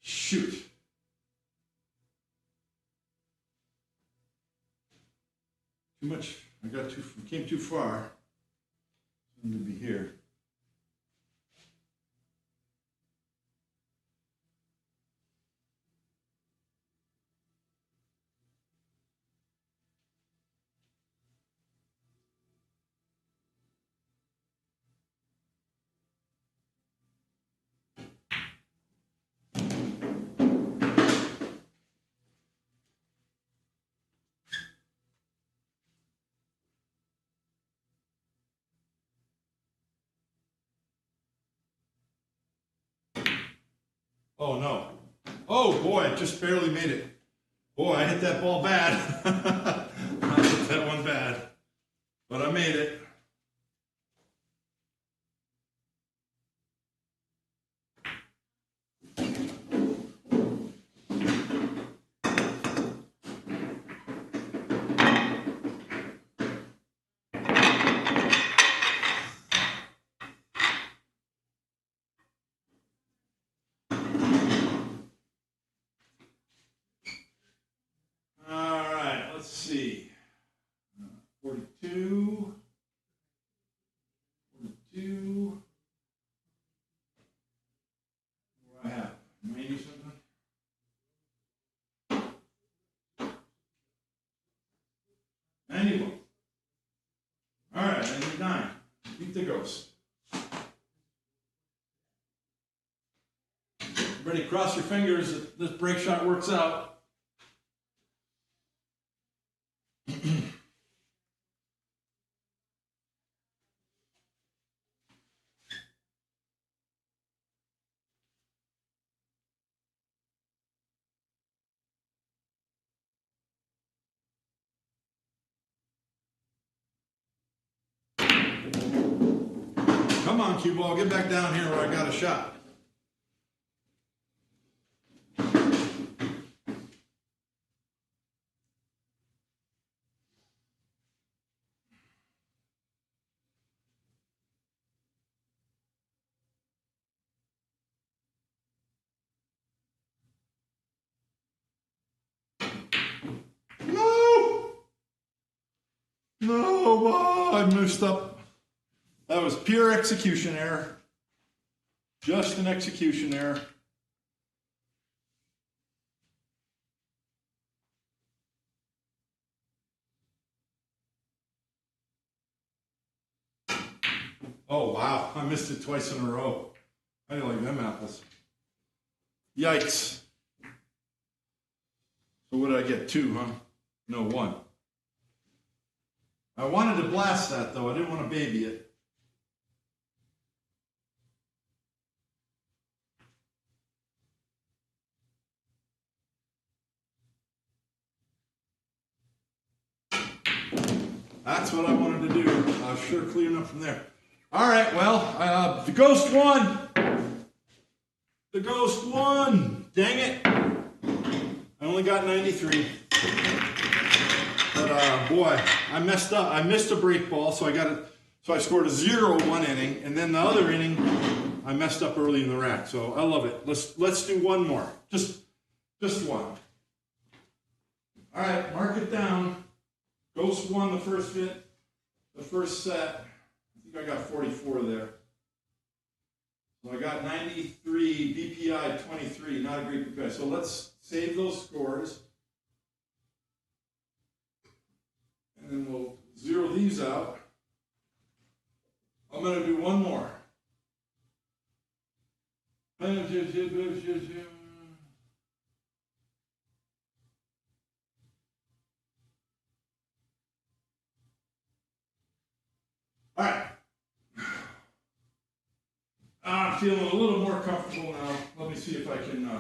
S3: Shoot. Too much. Came too far. I'm going to be here. Oh no. Oh boy, I just barely made it. Boy, I hit that ball bad. I hit that one bad. But I made it. All right, let's see. 42. 42. What do I have? 90 something? 91. All right, 99. Beat the ghost. Everybody cross your fingers that this break shot works out. Come on, cue ball, get back down here where I got a shot. No! No! Oh, I messed up. That was pure execution error. Just an execution error. Oh, wow. I missed it twice in a row. I didn't like them apples. Yikes. So what did I get? 2, huh? No, 1. I wanted to blast that, though. I didn't want to baby it. That's what I wanted to do. I was sure clearing up from there. All right, well, the ghost won. The ghost won. Dang it. I only got 93. But boy, I messed up. I missed a break ball, so I got it. So I scored a 0 one inning, and then the other inning, I messed up early in the rack. So I love it. Let's do one more. Just one. All right, mark it down. Ghost won the first hit, the first set. I think I got 44 there. So I got 93, BPI 23, not a great BPI. So let's save those scores. And then we'll zero these out. I'm going to do one more. All right. I'm feeling a little more comfortable now. Let me see if I can,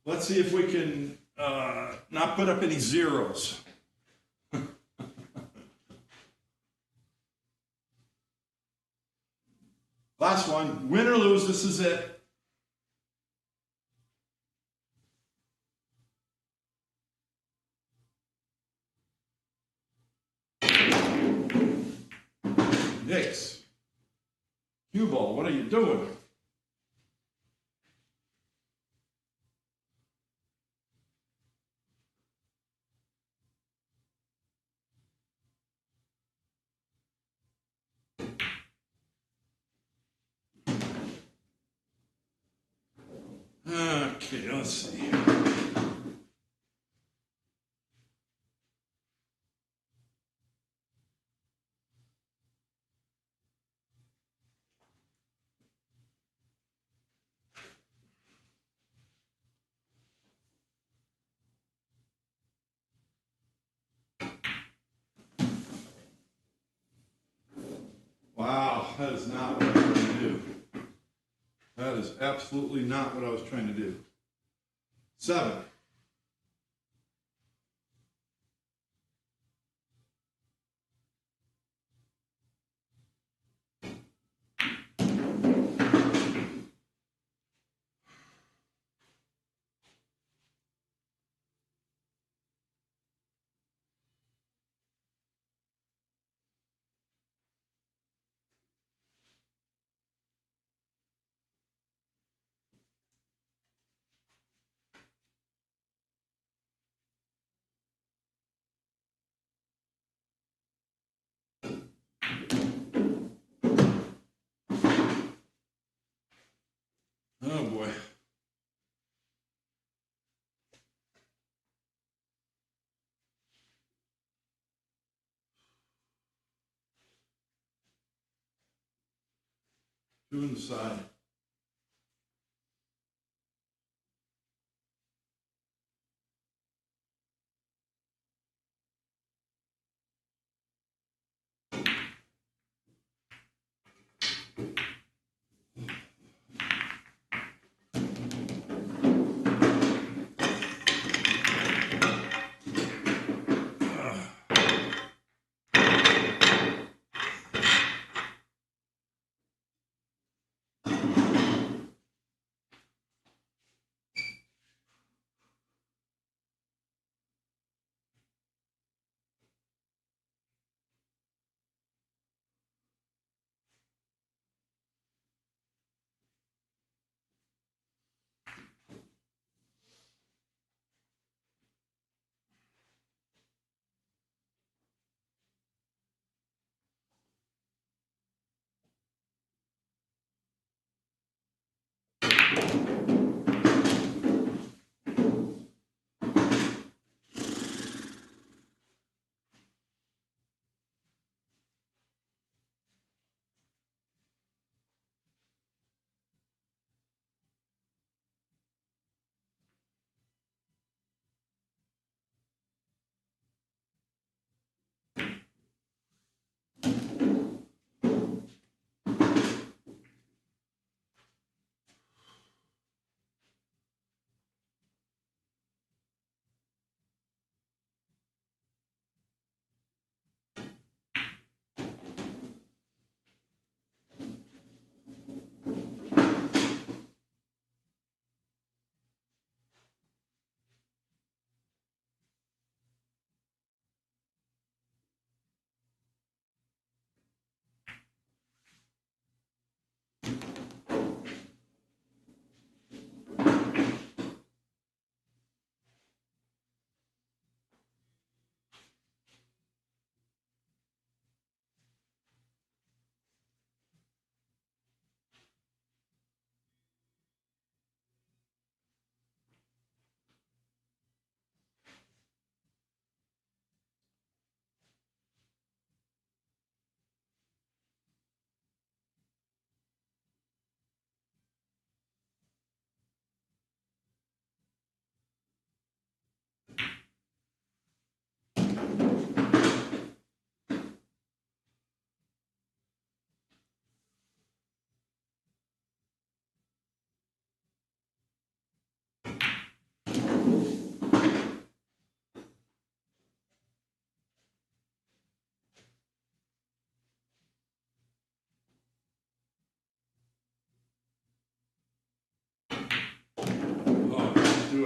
S3: let's see if we can not put up any zeros. Last one, win or lose, this is it. Knicks. Cue ball, what are you doing? Okay, let's see. Wow, that is not what I was trying to do. That is absolutely not what I was trying to do. 7. Oh boy. Two in the side.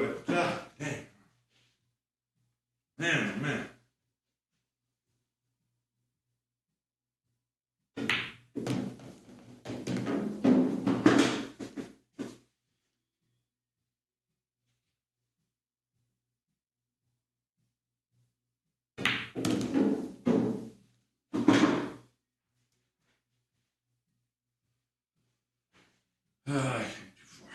S3: boy. God dang. Man, oh man. I came too far.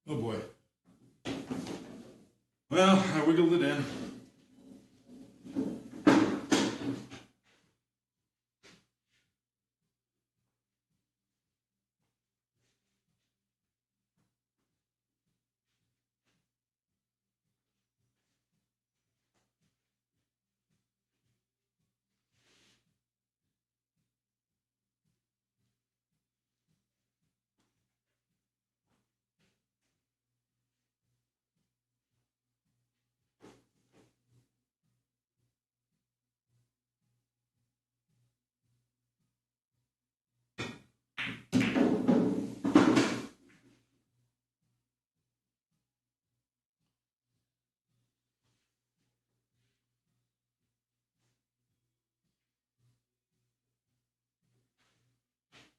S3: Oh boy. Well, I wiggled it in.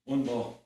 S3: One ball.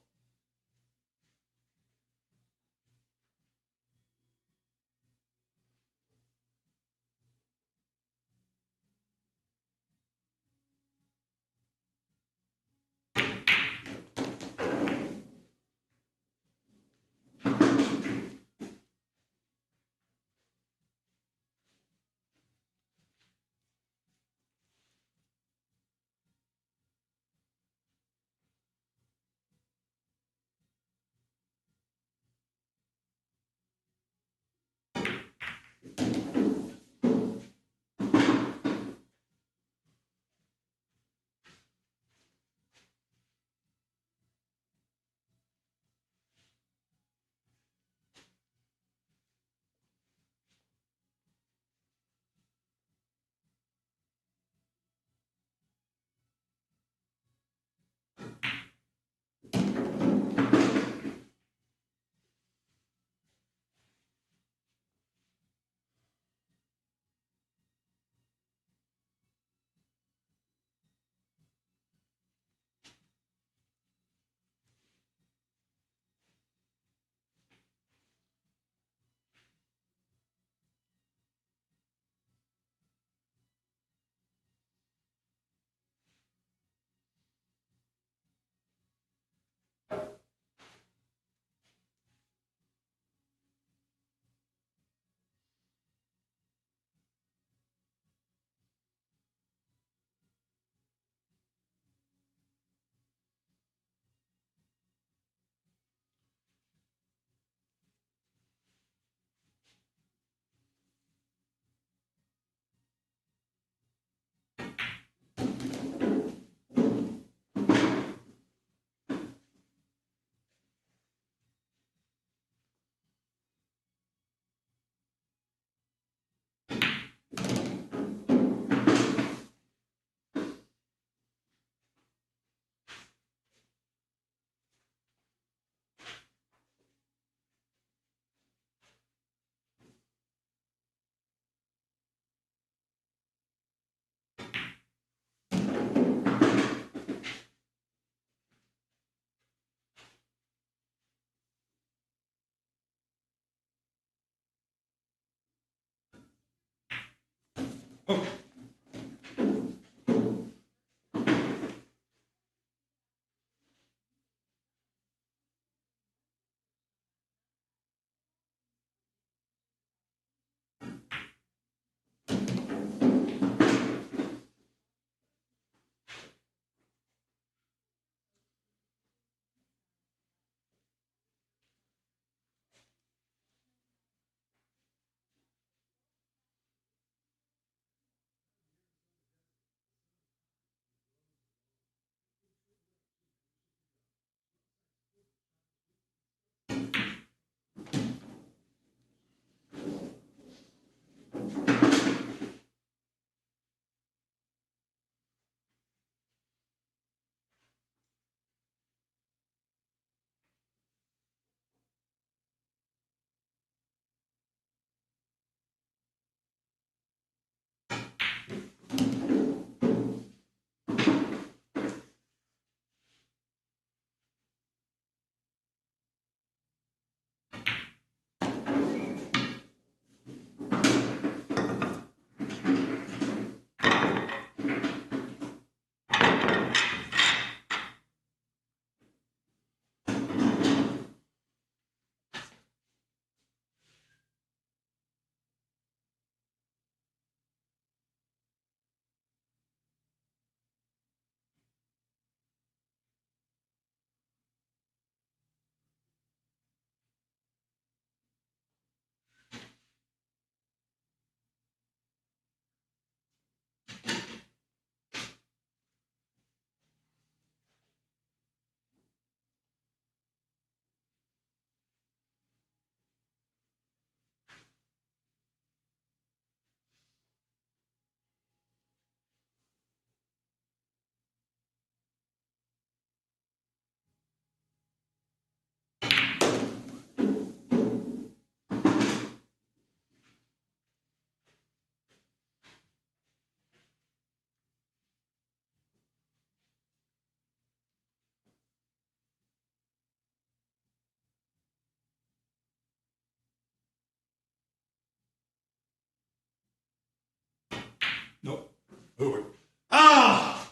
S3: Nope. Over. Ah!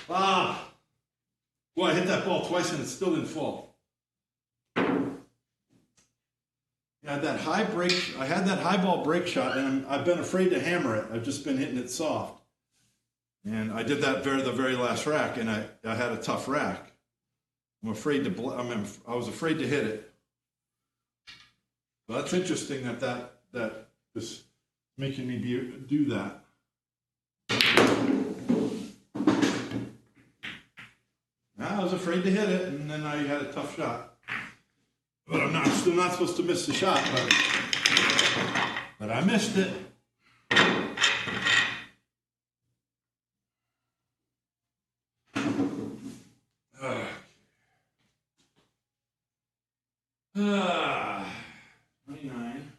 S3: Ah! Boy, I hit that ball twice and it still didn't fall. I had that high ball break shot, and I've been afraid to hammer it. I've just been hitting it soft. And I did that the very last rack, and I had a tough rack. I was afraid to hit it. So that's interesting that is making me do that. I was afraid to hit it, and then I had a tough shot. But I'm still not supposed to miss the shot, but I missed it. Ah, 29.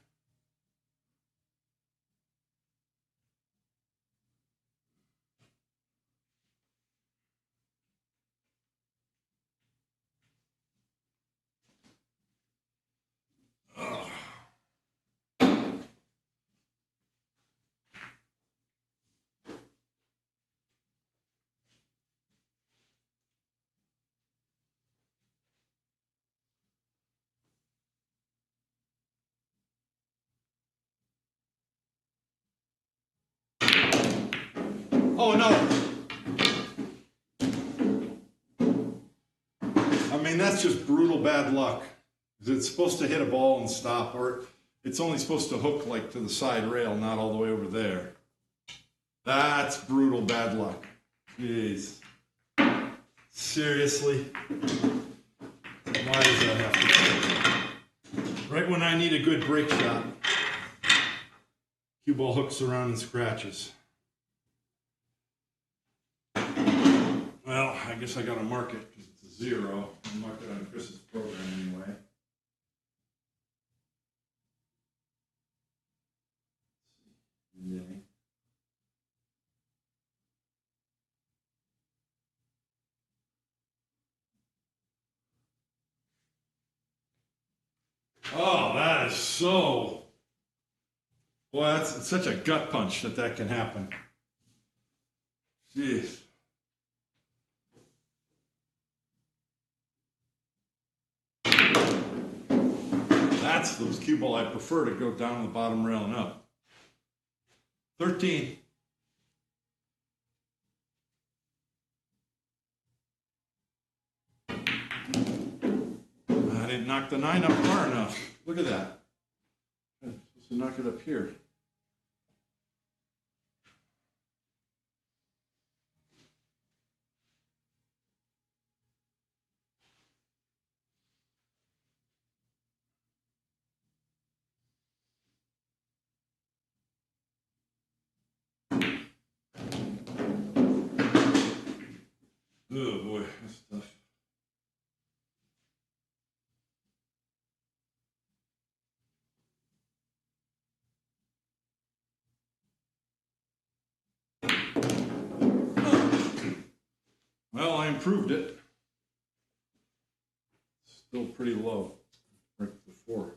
S3: Oh no! I mean, that's just brutal bad luck. It's supposed to hit a ball and stop, or it's only supposed to hook like to the side rail, not all the way over there. That's brutal bad luck. Jeez. Seriously? Why does that have to be? Right when I need a good break shot, cue ball hooks around and scratches. Well, I guess I gotta mark it because it's a 0. I'll mark it on Chris's program anyway. Yeah. Oh, that is so. Boy, it's such a gut punch that can happen. Jeez. That's those cue ball I prefer to go down the bottom rail and up. 13. I didn't knock the 9 up far enough. Look at that. I'm supposed to knock it up here. Oh boy, that's tough. Well, I improved it. Still pretty low, right before.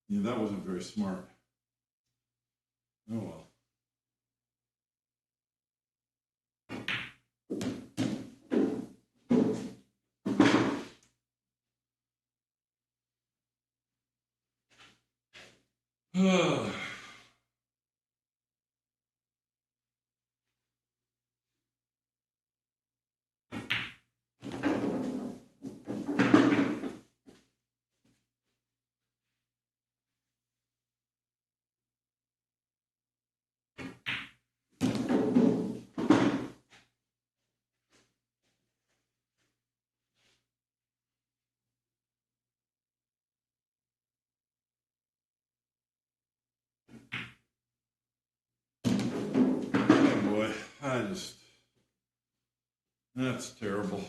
S3: Yeah, that wasn't very smart. Oh well. That's terrible.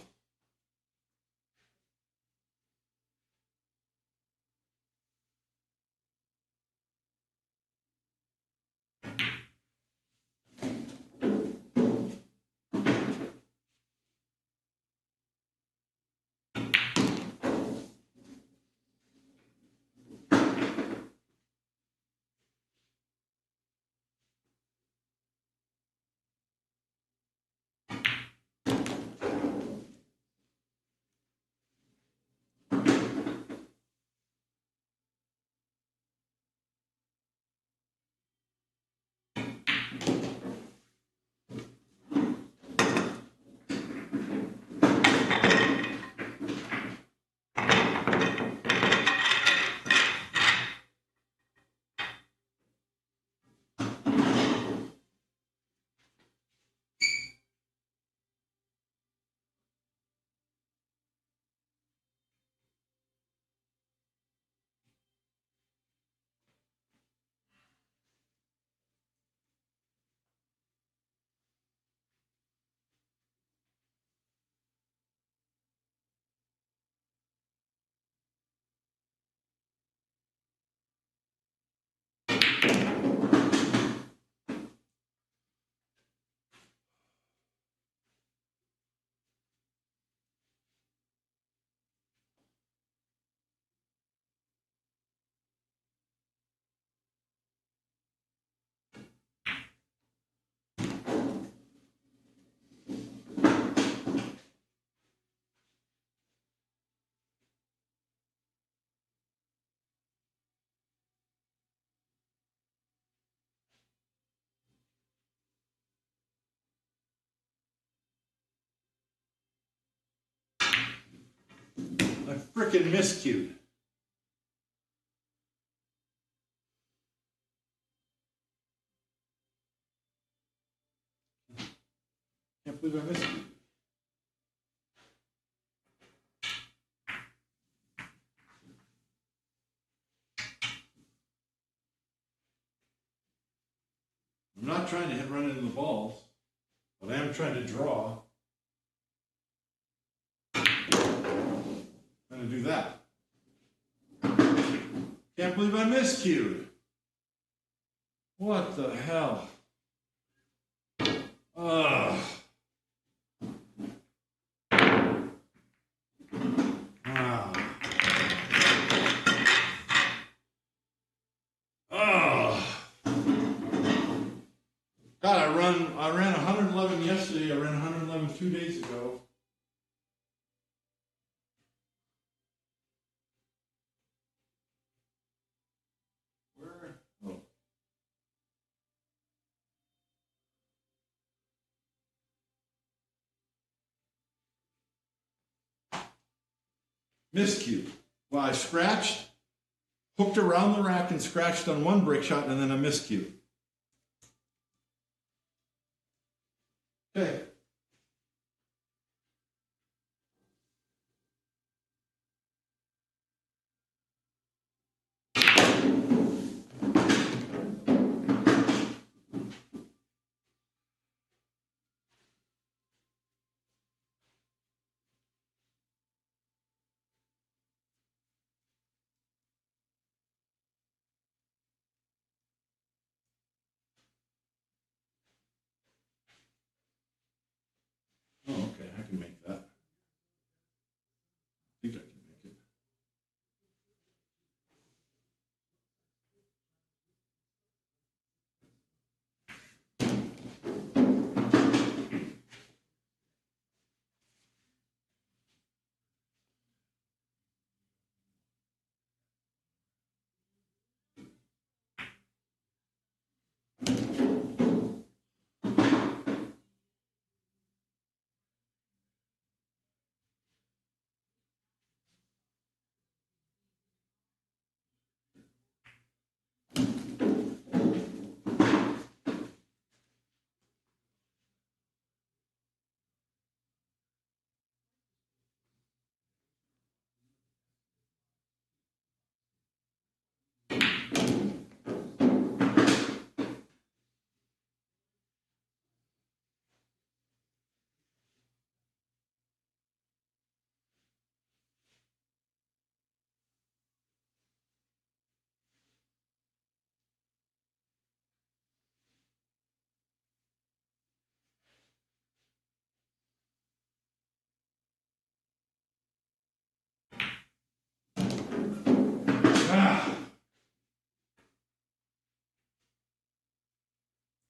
S3: I frickin' miscued. Can't believe I miscued. I'm not trying to run into the balls, but I am trying to draw. Trying to do that. Can't believe I miscued. What the hell? Ugh. Ah. Ugh. God, I ran 111 yesterday. I ran 111 2 days ago. Where? Oh. Miscue. Well, I scratched, hooked around the rack and scratched on one break shot, and then a miscue. Okay.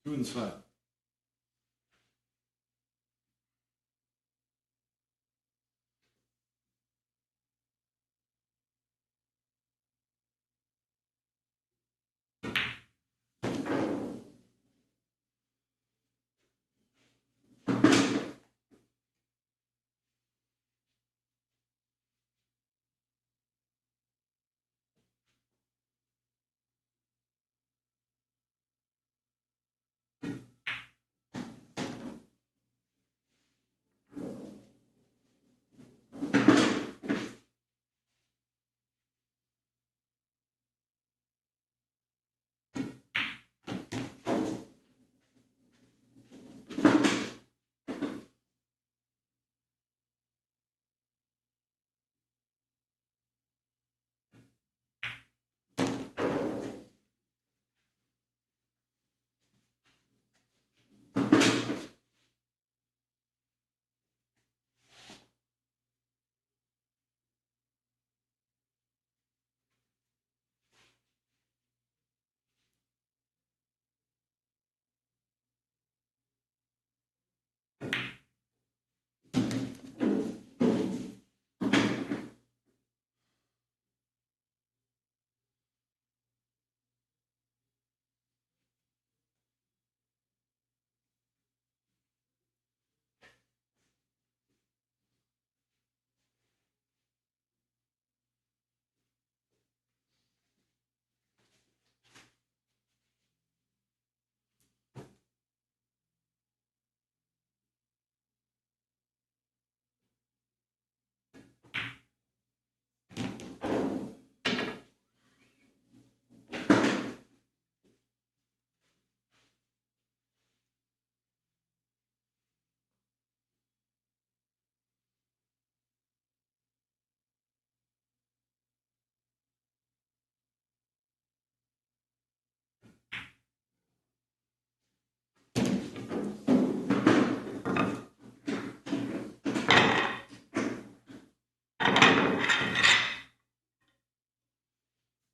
S3: Two inside.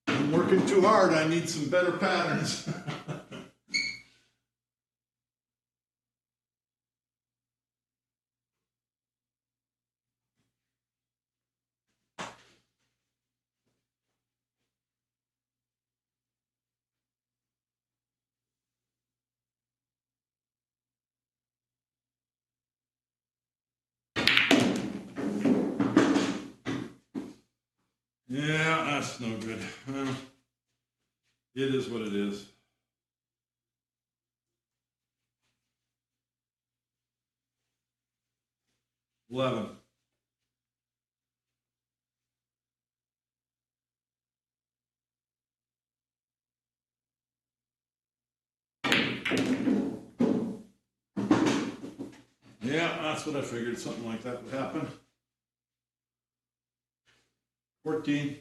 S3: I'm working too hard. I need some better patterns. Yeah, that's no good. Well, it is what it is. $11. Yeah, that's what I figured. Something like that would happen. 14.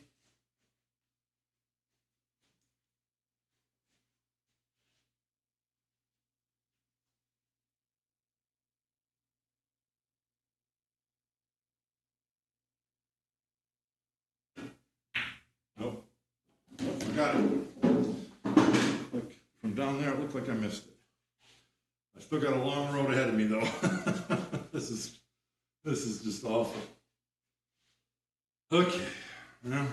S3: Nope. Oh, I got it. Look, from down there, it looked like I missed it. I still got a long road ahead of me, though. This is just awful. Okay. Well.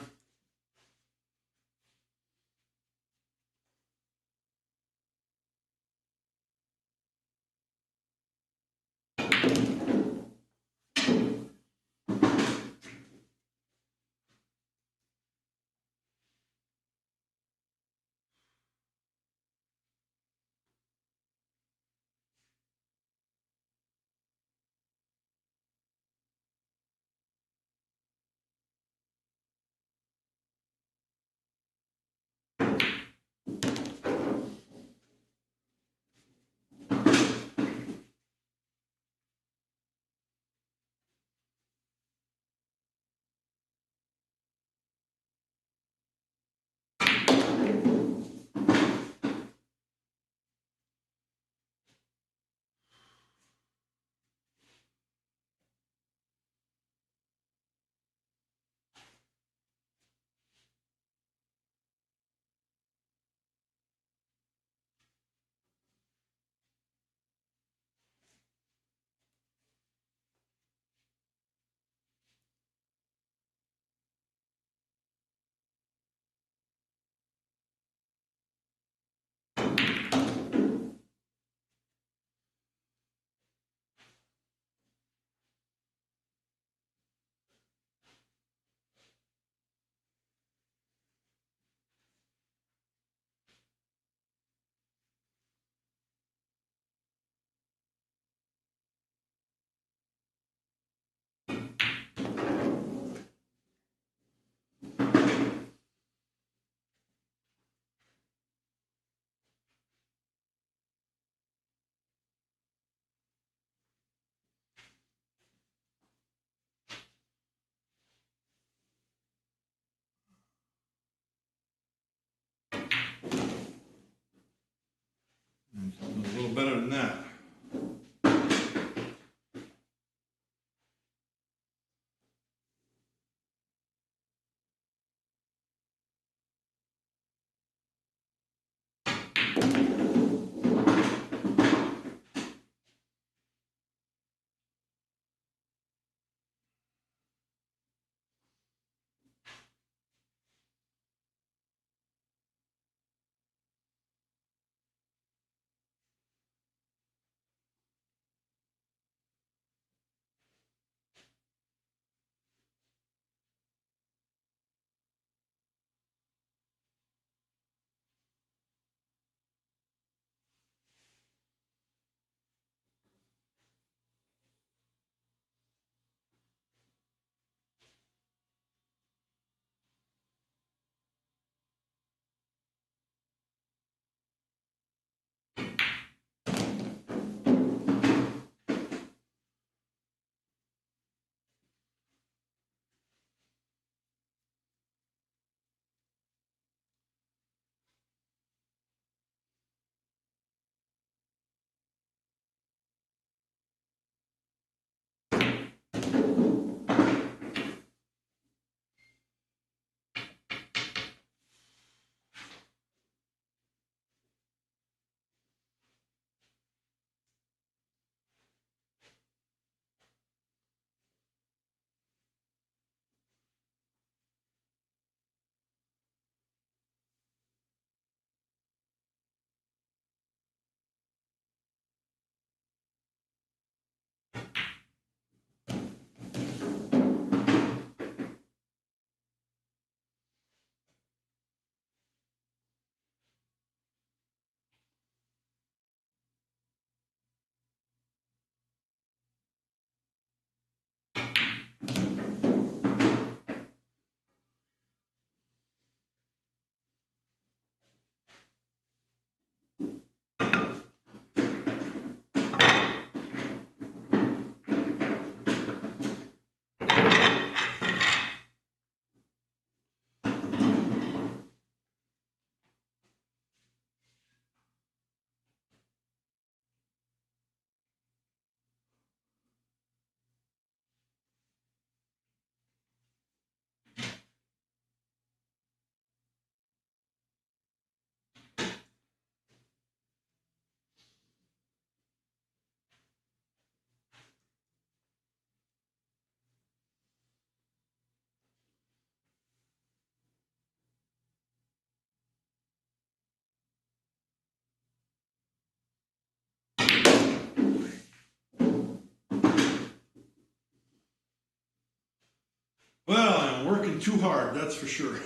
S3: Well, I'm working too hard, that's for sure.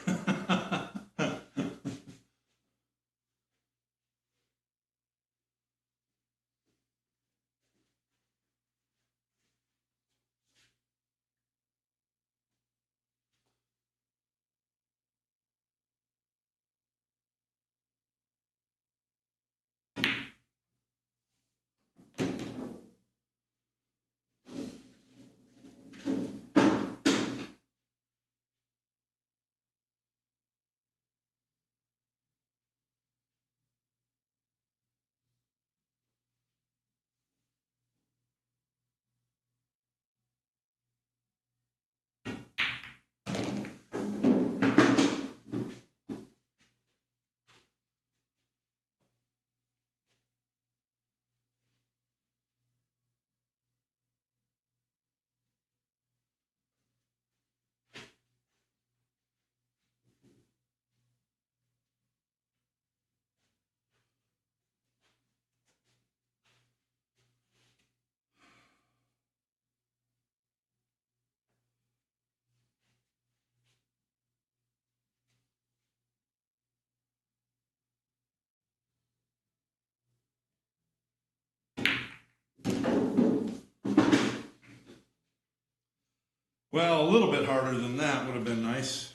S3: Well, a little bit harder than that would have been nice.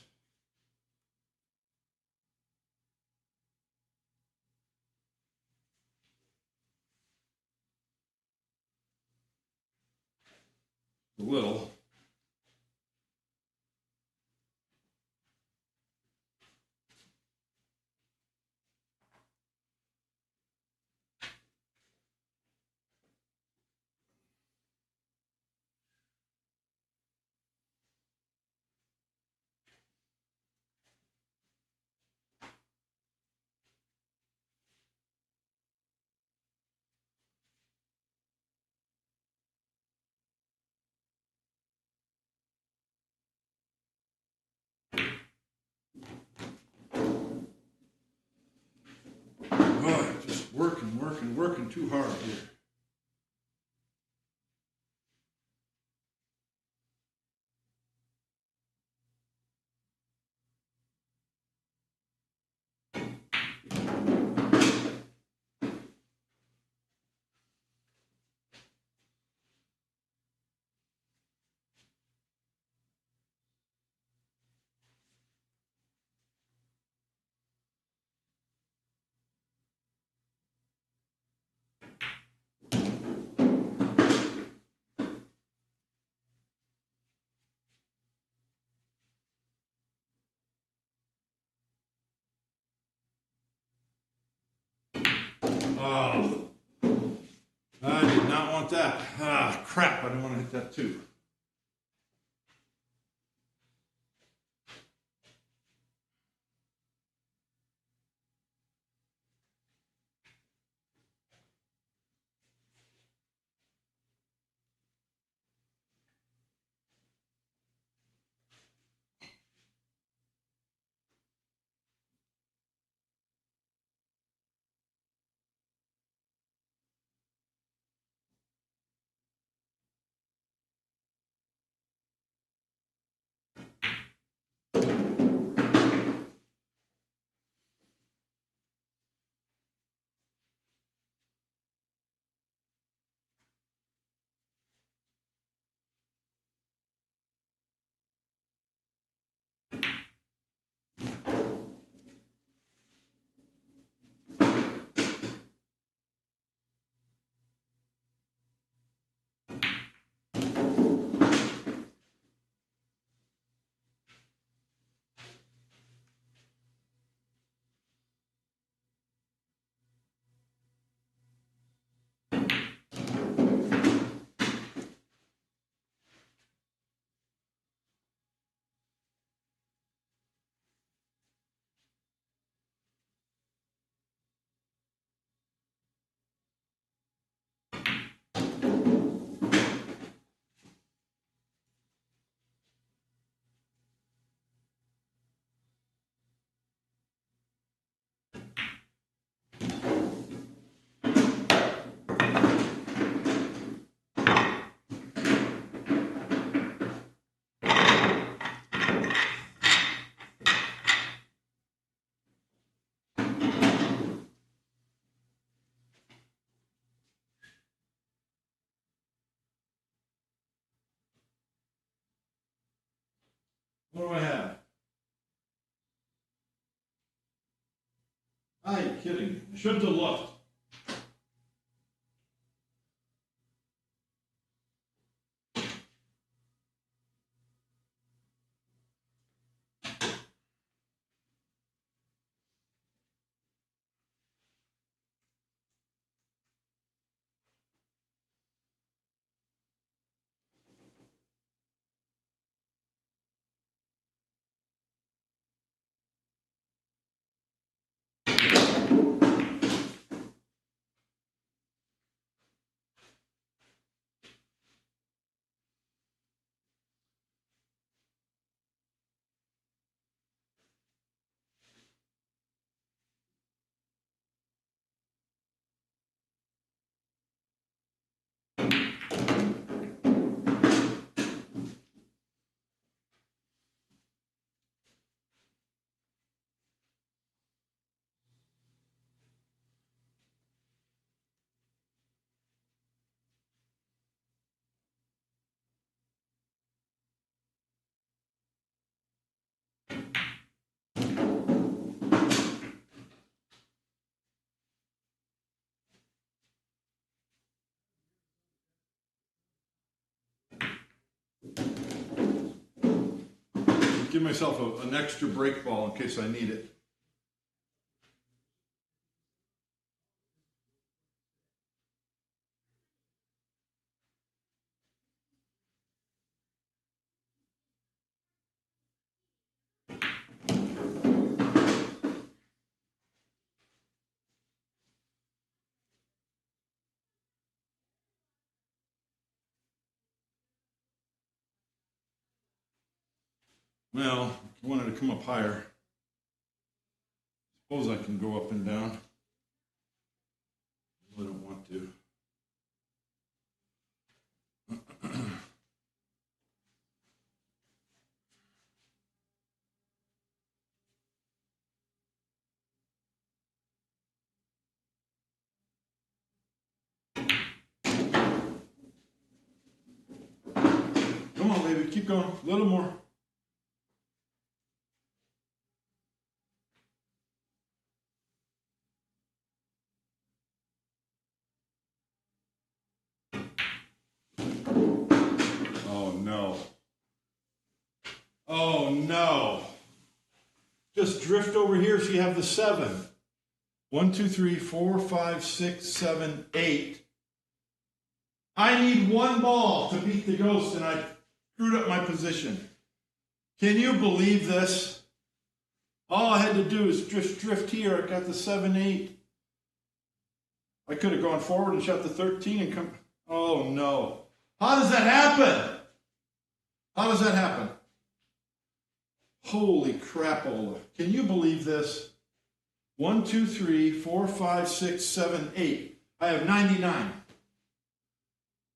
S3: A little. working too hard here. Oh, I did not want that. Ah, crap, I didn't want to hit that too. What do I have? Are you kidding? I should have looked. Give myself an extra brake ball in case I need it. Well, I wanted to come up higher. Suppose I can go up and down. really don't want to. Come on, baby, keep going. A little more. Oh no. Oh no. Just drift over here so you have the 7. 1, 2, 3, 4, 5, 6, 7, 8. I need one ball to beat the ghost, and I screwed up my position. Can you believe this? All I had to do is drift here. I got the 7, 8. I could have gone forward and shot the 13 and come. Oh no. How does that happen? How does that happen? Holy crapola. Can you believe this? 1, 2, 3, 4, 5, 6, 7, 8. I have 99.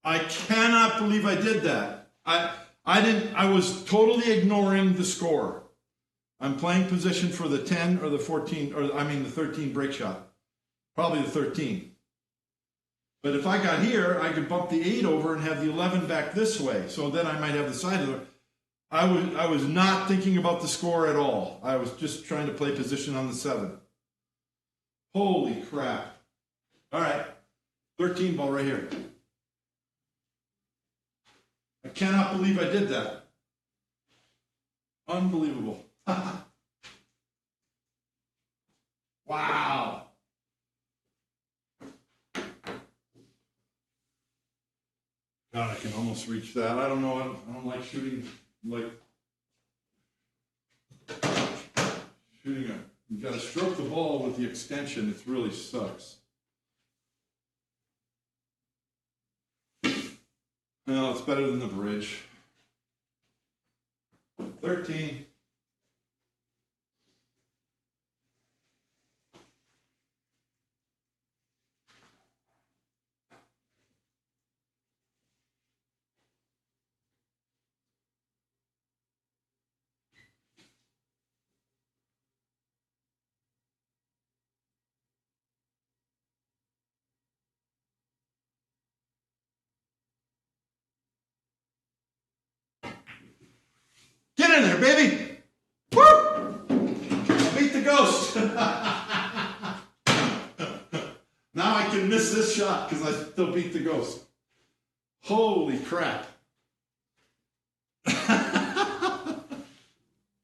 S3: I cannot believe I did that. I was totally ignoring the score. I'm playing position for the 10 or the 14, or I mean the 13 break shot. Probably the 13. But if I got here, I could bump the 8 over and have the 11 back this way. So then I might have the side of the. I was not thinking about the score at all. I was just trying to play position on the 7. Holy crap. All right. 13 ball right here. I cannot believe I did that. Unbelievable. Wow. God, I can almost reach that. I don't know. I don't like shooting shooting you got to stroke the ball with the extension. It really sucks. No, it's better than the bridge. 13. Get in there, baby! Woo! I beat the ghost. Now I can miss this shot because I still beat the ghost. Holy crap.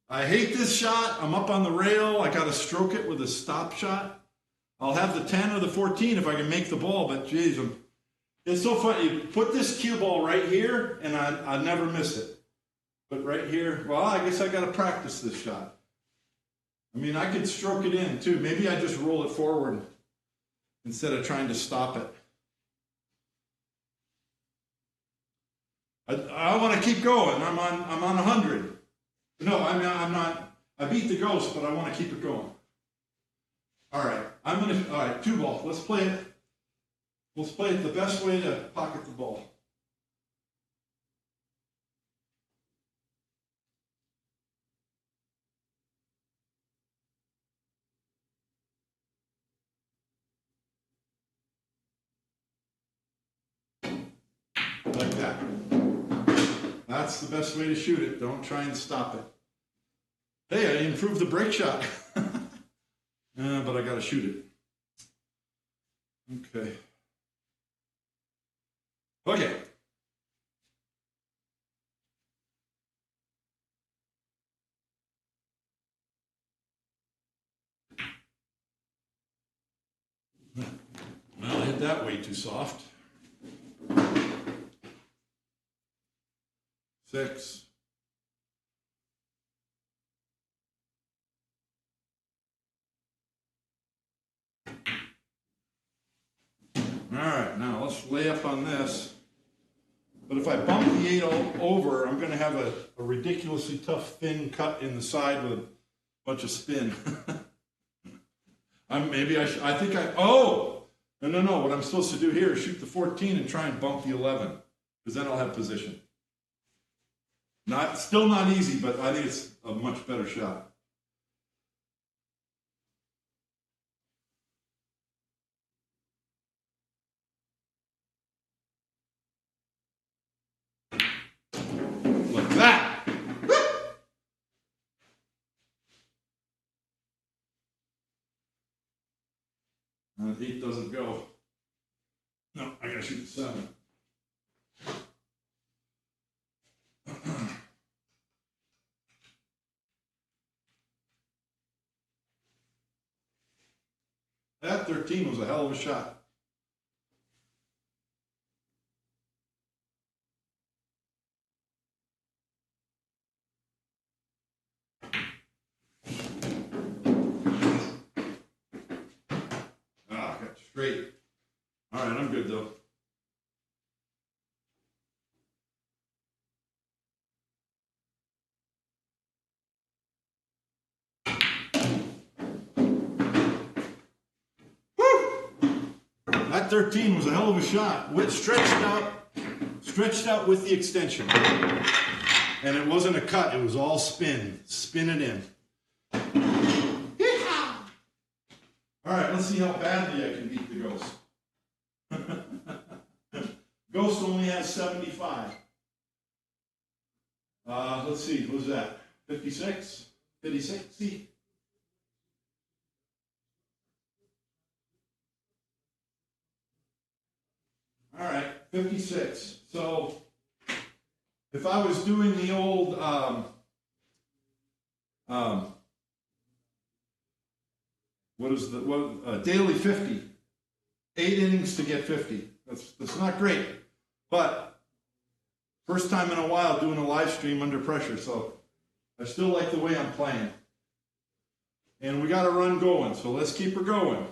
S3: I hate this shot. I'm up on the rail. I got to stroke it with a stop shot. I'll have the 10 or the 14 if I can make the ball, but geez, it's so funny. You put this cue ball right here, and I never miss it. But right here, well, I guess I got to practice this shot. I mean, I could stroke it in too. Maybe I just roll it forward instead of trying to stop it. I want to keep going. I'm on 100. No, I'm not. I beat the ghost, but I want to keep it going. All right, all right, 2 ball. Let's play it. Let's play it the best way to pocket the ball. Like that. That's the best way to shoot it. Don't try and stop it. Hey, I improved the break shot. But I got to shoot it. Okay. Okay. Well, I hit that way too soft. 6. All right, now let's lay up on this. But if I bump the 8 over, I'm going to have a ridiculously tough thin cut in the side with a bunch of spin. I think oh! No. What I'm supposed to do here is shoot the 14 and try and bump the 11, because then I'll have position. Still not easy, but I think it's a much better shot. Like that. And 8 doesn't go. No, I gotta shoot the 7. That 13 was a hell of a shot. Ah, got straight. All right, I'm good though. That 13 was a hell of a shot. Stretched out with the extension. And it wasn't a cut, it was all spin. Spin it in. Yeehaw! All right, let's see how badly I can beat the Ghost. Ghost only has 75. Let's see, what was that? 56? 56? See? All right, 56. So if I was doing the old daily 50, 8 innings to get 50. That's not great, but first time in a while doing a live stream under pressure, so I still like the way I'm playing. And we got a run going, so let's keep her going.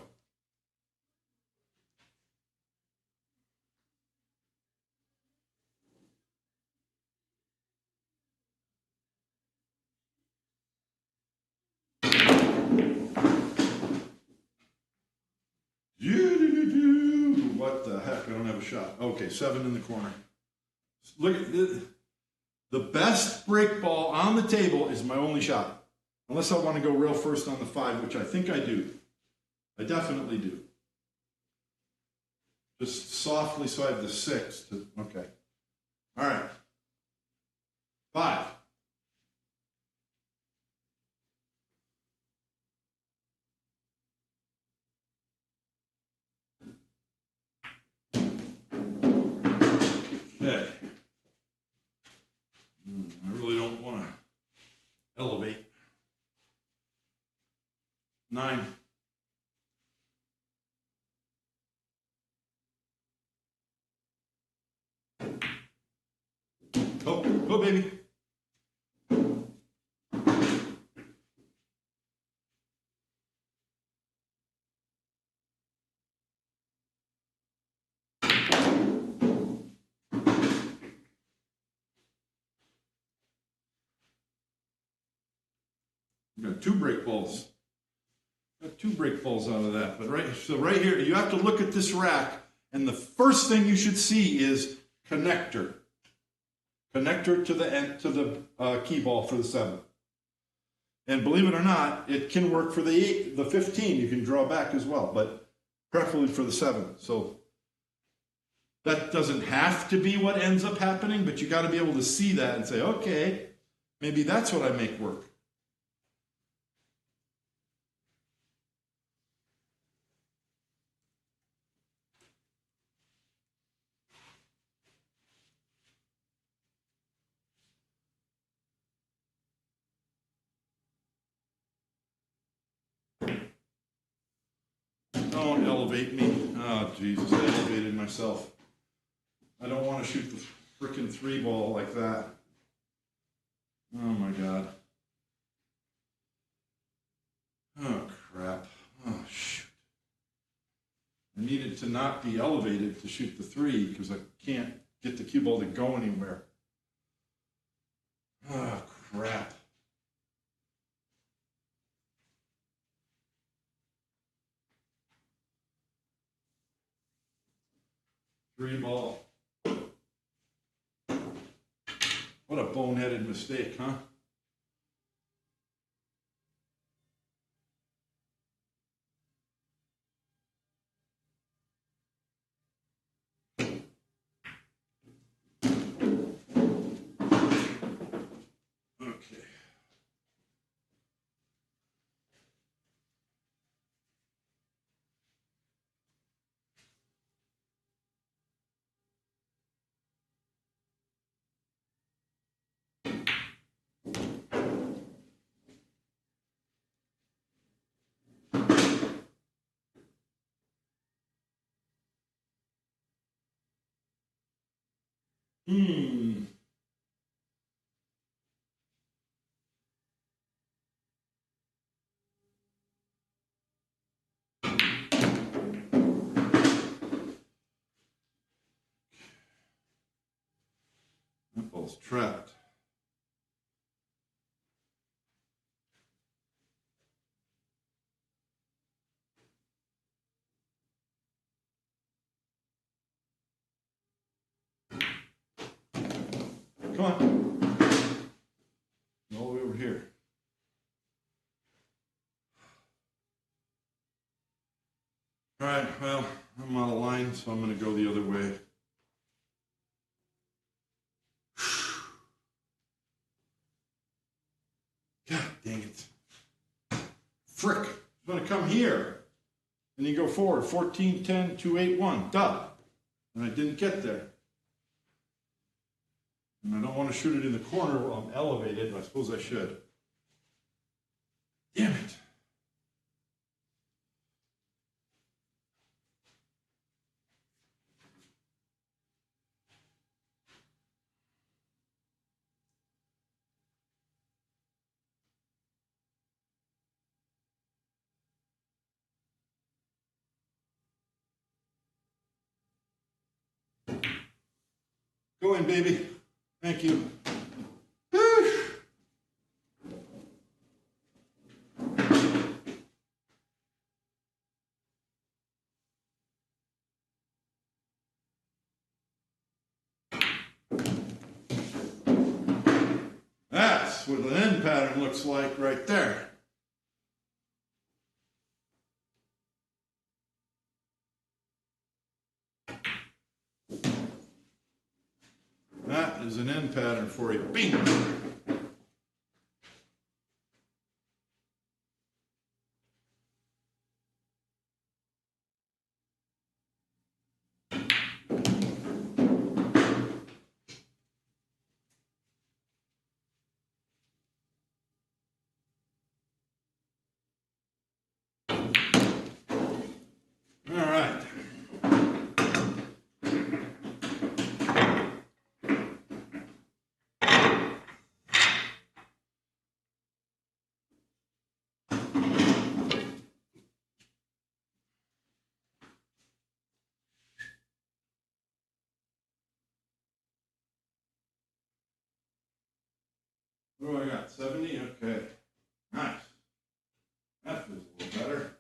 S3: What the heck? I don't have a shot. Okay, 7 in the corner. Look at this. The best break ball on the table is my only shot. Unless I want to go real first on the 5, which I think I do. I definitely do. Just softly so I have the 6. Okay. All right. 5. Okay. I really don't want to elevate. 9. Go, baby. We got 2 break balls. Got 2 break balls out of that. But right here, you have to look at this rack, and the first thing you should see is connector. Connector to the end, to the key ball for the 7. And believe it or not, it can work for the 15. You can draw back as well, but preferably for the 7. So that doesn't have to be what ends up happening, but you got to be able to see that and say, okay, maybe that's what I make work. Don't elevate me. Oh, Jesus, I elevated myself. I don't want to shoot the frickin' 3 ball like that. Oh, my God. Oh, crap. Oh, shoot. I needed to not be elevated to shoot the 3 because I can't get the cue ball to go anywhere. Oh, crap. 3 ball. What a boneheaded mistake, huh? Okay. Hmm. That ball's trapped. Come on. All the way over here. All right, well, I'm out of line, so I'm going to go the other way. God dang it. Frick. It's going to come here. And you go forward. 14, 10, 2, 8, 1. Duh. And I didn't get there. And I don't want to shoot it in the corner where I'm elevated, but I suppose I should. Damn it. Go in, baby. Thank you. That's what an end pattern looks like right there. That is an end pattern for you. Bing! All right. What do I got? 70? Okay. Nice. That feels a little better.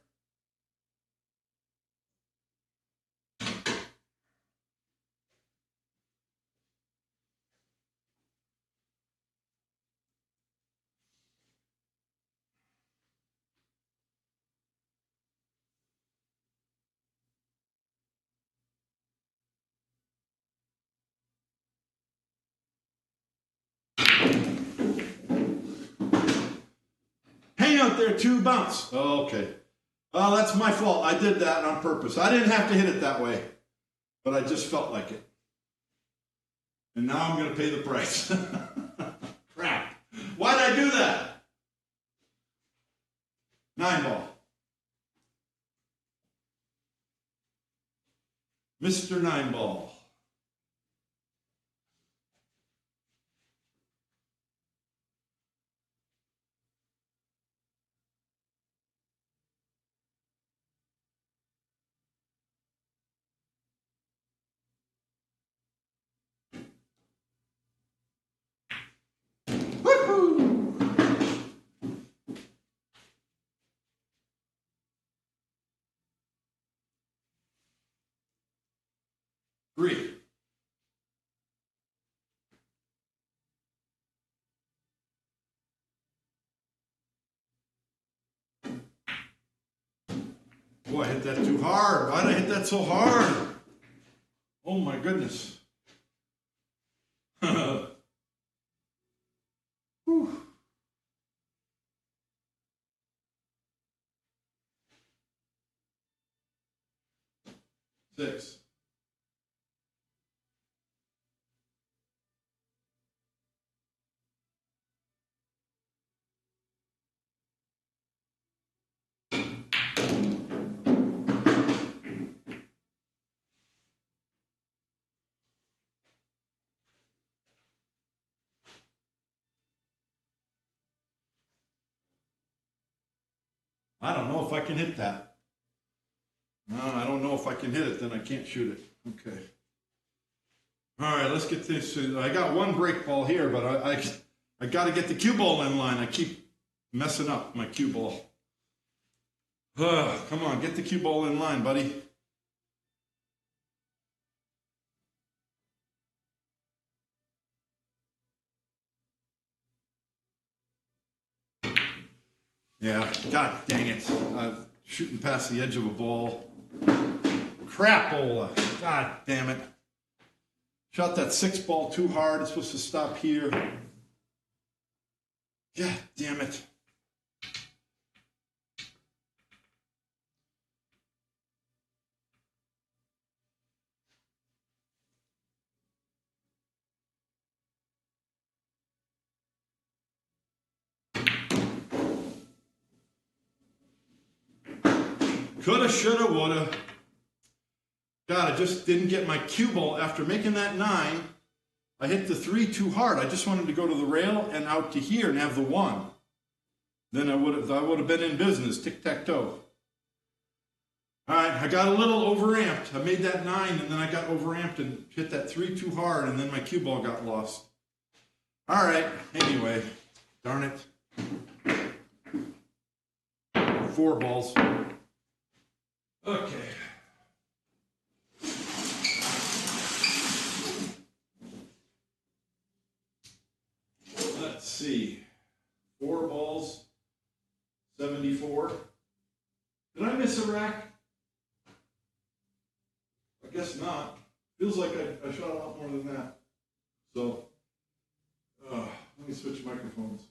S3: Hang out there, 2 bounce. Oh, okay. Oh, that's my fault. I did that on purpose. I didn't have to hit it that way, but I just felt like it. And now I'm going to pay the price. Crap. Why did I do that? 9 ball. Mr. 9 ball. Woohoo! 3. Boy, I hit that too hard. Why did I hit that so hard? Oh my goodness. Whew. 6. I don't know if I can hit that. No, I don't know if I can hit it, then I can't shoot it. Okay. All right, let's get this. I got one break ball here, but I got to get the cue ball in line. I keep messing up my cue ball. Come on, get the cue ball in line, buddy. Yeah, god dang it. I'm shooting past the edge of a ball. Crapola. God damn it. Shot that 6 ball too hard. It's supposed to stop here. God damn it. Coulda, shoulda, woulda. God, I just didn't get my cue ball. After making that 9, I hit the 3 too hard. I just wanted to go to the rail and out to here and have the 1. Then I would have been in business. Tic-tac-toe. All right, I got a little overamped. I made that 9, and then I got overamped and hit that 3 too hard, and then my cue ball got lost. All right, anyway, darn it. 4 balls. Okay. Let's see. 4 balls, 74. Did I miss a rack? I guess not. Feels like I shot a lot more than that. So, let me switch microphones.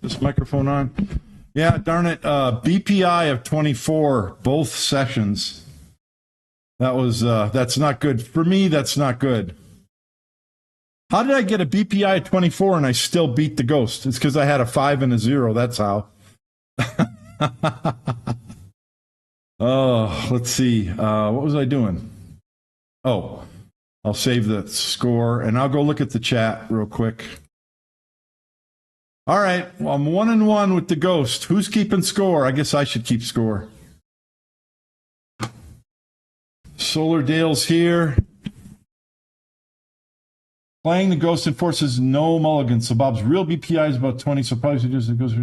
S3: This microphone on? Yeah, darn it. BPI of 24, both sessions. That was, that's not good. For me, that's not good. How did I get a BPI of 24 and I still beat the Ghost? It's because I had a 5 and a 0. That's how. Oh, let's see. What was I doing? Oh, I'll save the score and I'll go look at the chat real quick. All right, well, I'm 1-1 with the Ghost. Who's keeping score? I guess I should keep score. Solar Dale's here. Playing the Ghost enforces no mulligans. So Bob's real BPI is about 20. So probably just goes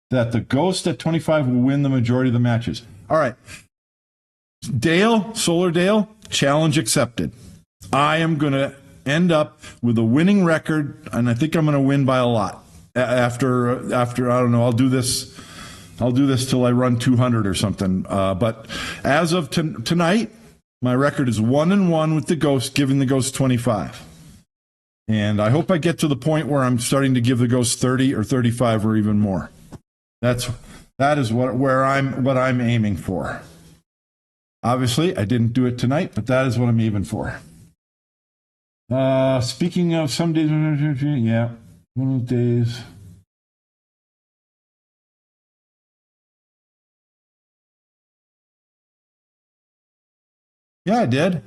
S3: that the Ghost at 25 will win the majority of the matches. All right, Dale, Solar Dale, challenge accepted. I am gonna end up with a winning record, and I think I'm going to win by a lot. After I don't know, I'll do this till I run 200 or something. But as of tonight, my record is 1-1 with the Ghost, giving the Ghost 25. And I hope I get to the point where I'm starting to give the Ghost 30 or 35 or even more. That is what I'm aiming for. Obviously, I didn't do it tonight, but that is what I'm aiming for. Speaking of some days, yeah, one of those days. Yeah, I did.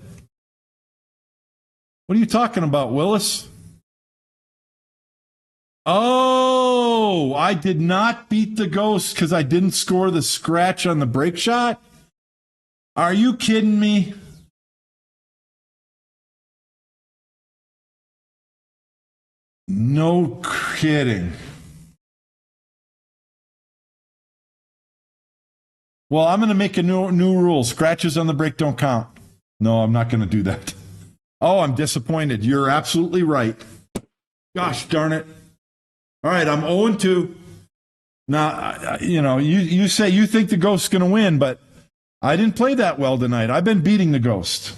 S3: What are you talking about, Willis? Oh, I did not beat the Ghost because I didn't score the scratch on the break shot? Are you kidding me?
S1: No kidding. Well, I'm going to make a new rule. Scratches on the break don't count. No, I'm not going to do that. Oh, I'm disappointed. You're absolutely right. Gosh darn it. All right, I'm 0-2. Now, you say you think the Ghost's going to win, but I didn't play that well tonight. I've been beating the Ghost.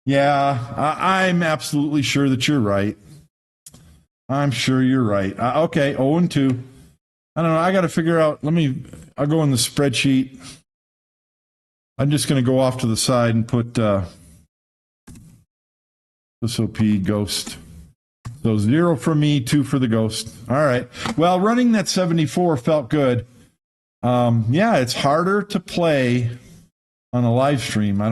S1: Yeah, I'm absolutely sure that you're right. I'm sure you're right. Okay, 0-2. I don't know. I got to figure out. I'll go in the spreadsheet. I'm just going to go off to the side and put SOP Ghost. So 0 for me, 2 for the Ghost. All right. Well, running that 74 felt good. Yeah, it's harder to play on a live stream. I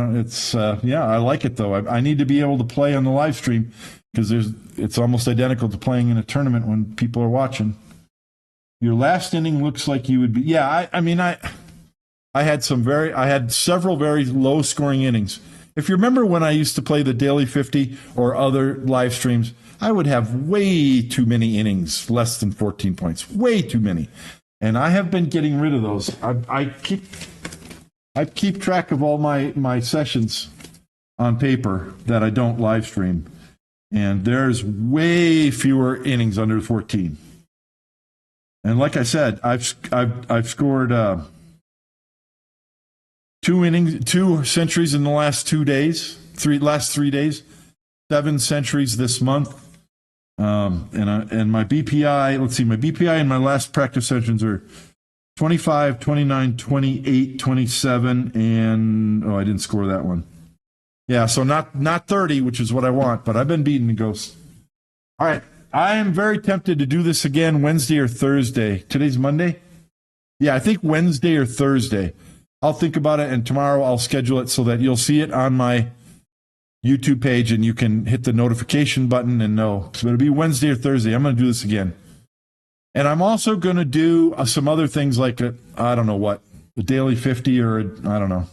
S1: like it though. I need to be able to play on the live stream because it's almost identical to playing in a tournament when people are watching. Your last inning looks like you would be. Yeah, I had several very low scoring innings. If you remember when I used to play the Daily 50 or other live streams, I would have way too many innings, less than 14 points, way too many. And I have been getting rid of those. I keep track of all my sessions on paper that I don't live stream. And there's way fewer innings under 14. And like I said, I've scored 2 centuries in the last 2 days, last 3 days, 7 centuries this month. And my BPI, let's see, my BPI in my last practice sessions are 25, 29, 28, 27, and I didn't score that one. Yeah, so not 30, which is what I want, but I've been beating the Ghost. All right, I am very tempted to do this again Wednesday or Thursday. Today's Monday? Yeah, I think Wednesday or Thursday. I'll think about it, and tomorrow I'll schedule it so that you'll see it on my YouTube page and you can hit the notification button and know. So it'll be Wednesday or Thursday. I'm going to do this again. And I'm also going to do some other things like I don't know what, the Daily 50 or I don't know.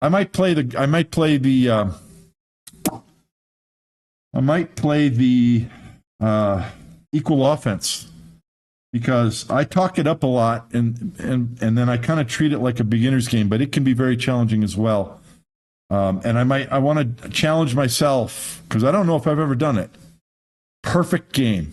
S1: I might play the equal offense because I talk it up a lot and then I kind of treat it like a beginner's game, but it can be very challenging as well. And I want to challenge myself because I don't know if I've ever done it. Perfect game.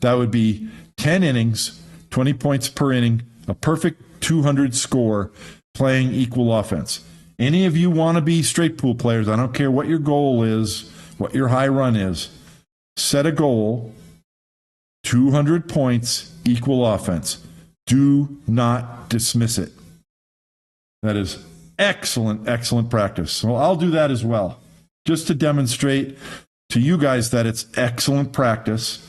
S1: That would be 10 innings, 20 points per inning, a perfect 200 score playing equal offense. Any of you want to be straight pool players, I don't care what your goal is, what your high run is, set a goal, 200 points, equal offense. Do not dismiss it. That is excellent practice. So I'll do that as well, just to demonstrate to you guys that it's excellent practice.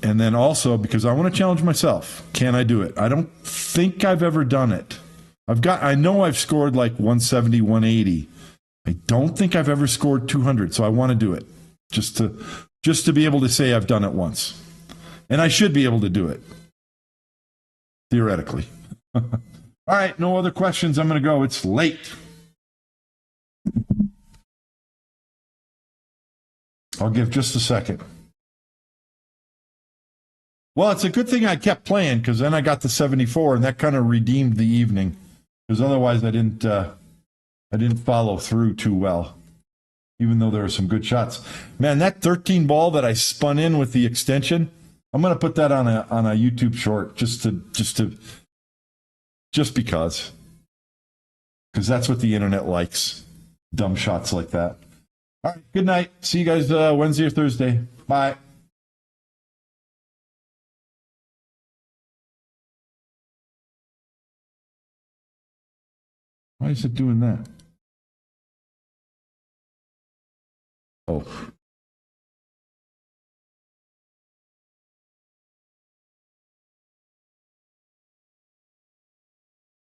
S1: And then also because I want to challenge myself. Can I do it? I don't think I've ever done it. I know I've scored like 170, 180. I don't think I've ever scored 200. So I want to do it just to be able to say I've done it once. And I should be able to do it. Theoretically. All right, no other questions. I'm going to go. It's late. I'll give just a second. Well, it's a good thing I kept playing because then I got the 74 and that kind of redeemed the evening. Because otherwise I didn't follow through too well, even though there were some good shots. Man, that 13 ball that I spun in with the extension, I'm going to put that on a YouTube short just because that's what the internet likes. Dumb shots like that. All right, good night. See you guys Wednesday or Thursday. Bye. Why is it doing that? Oh.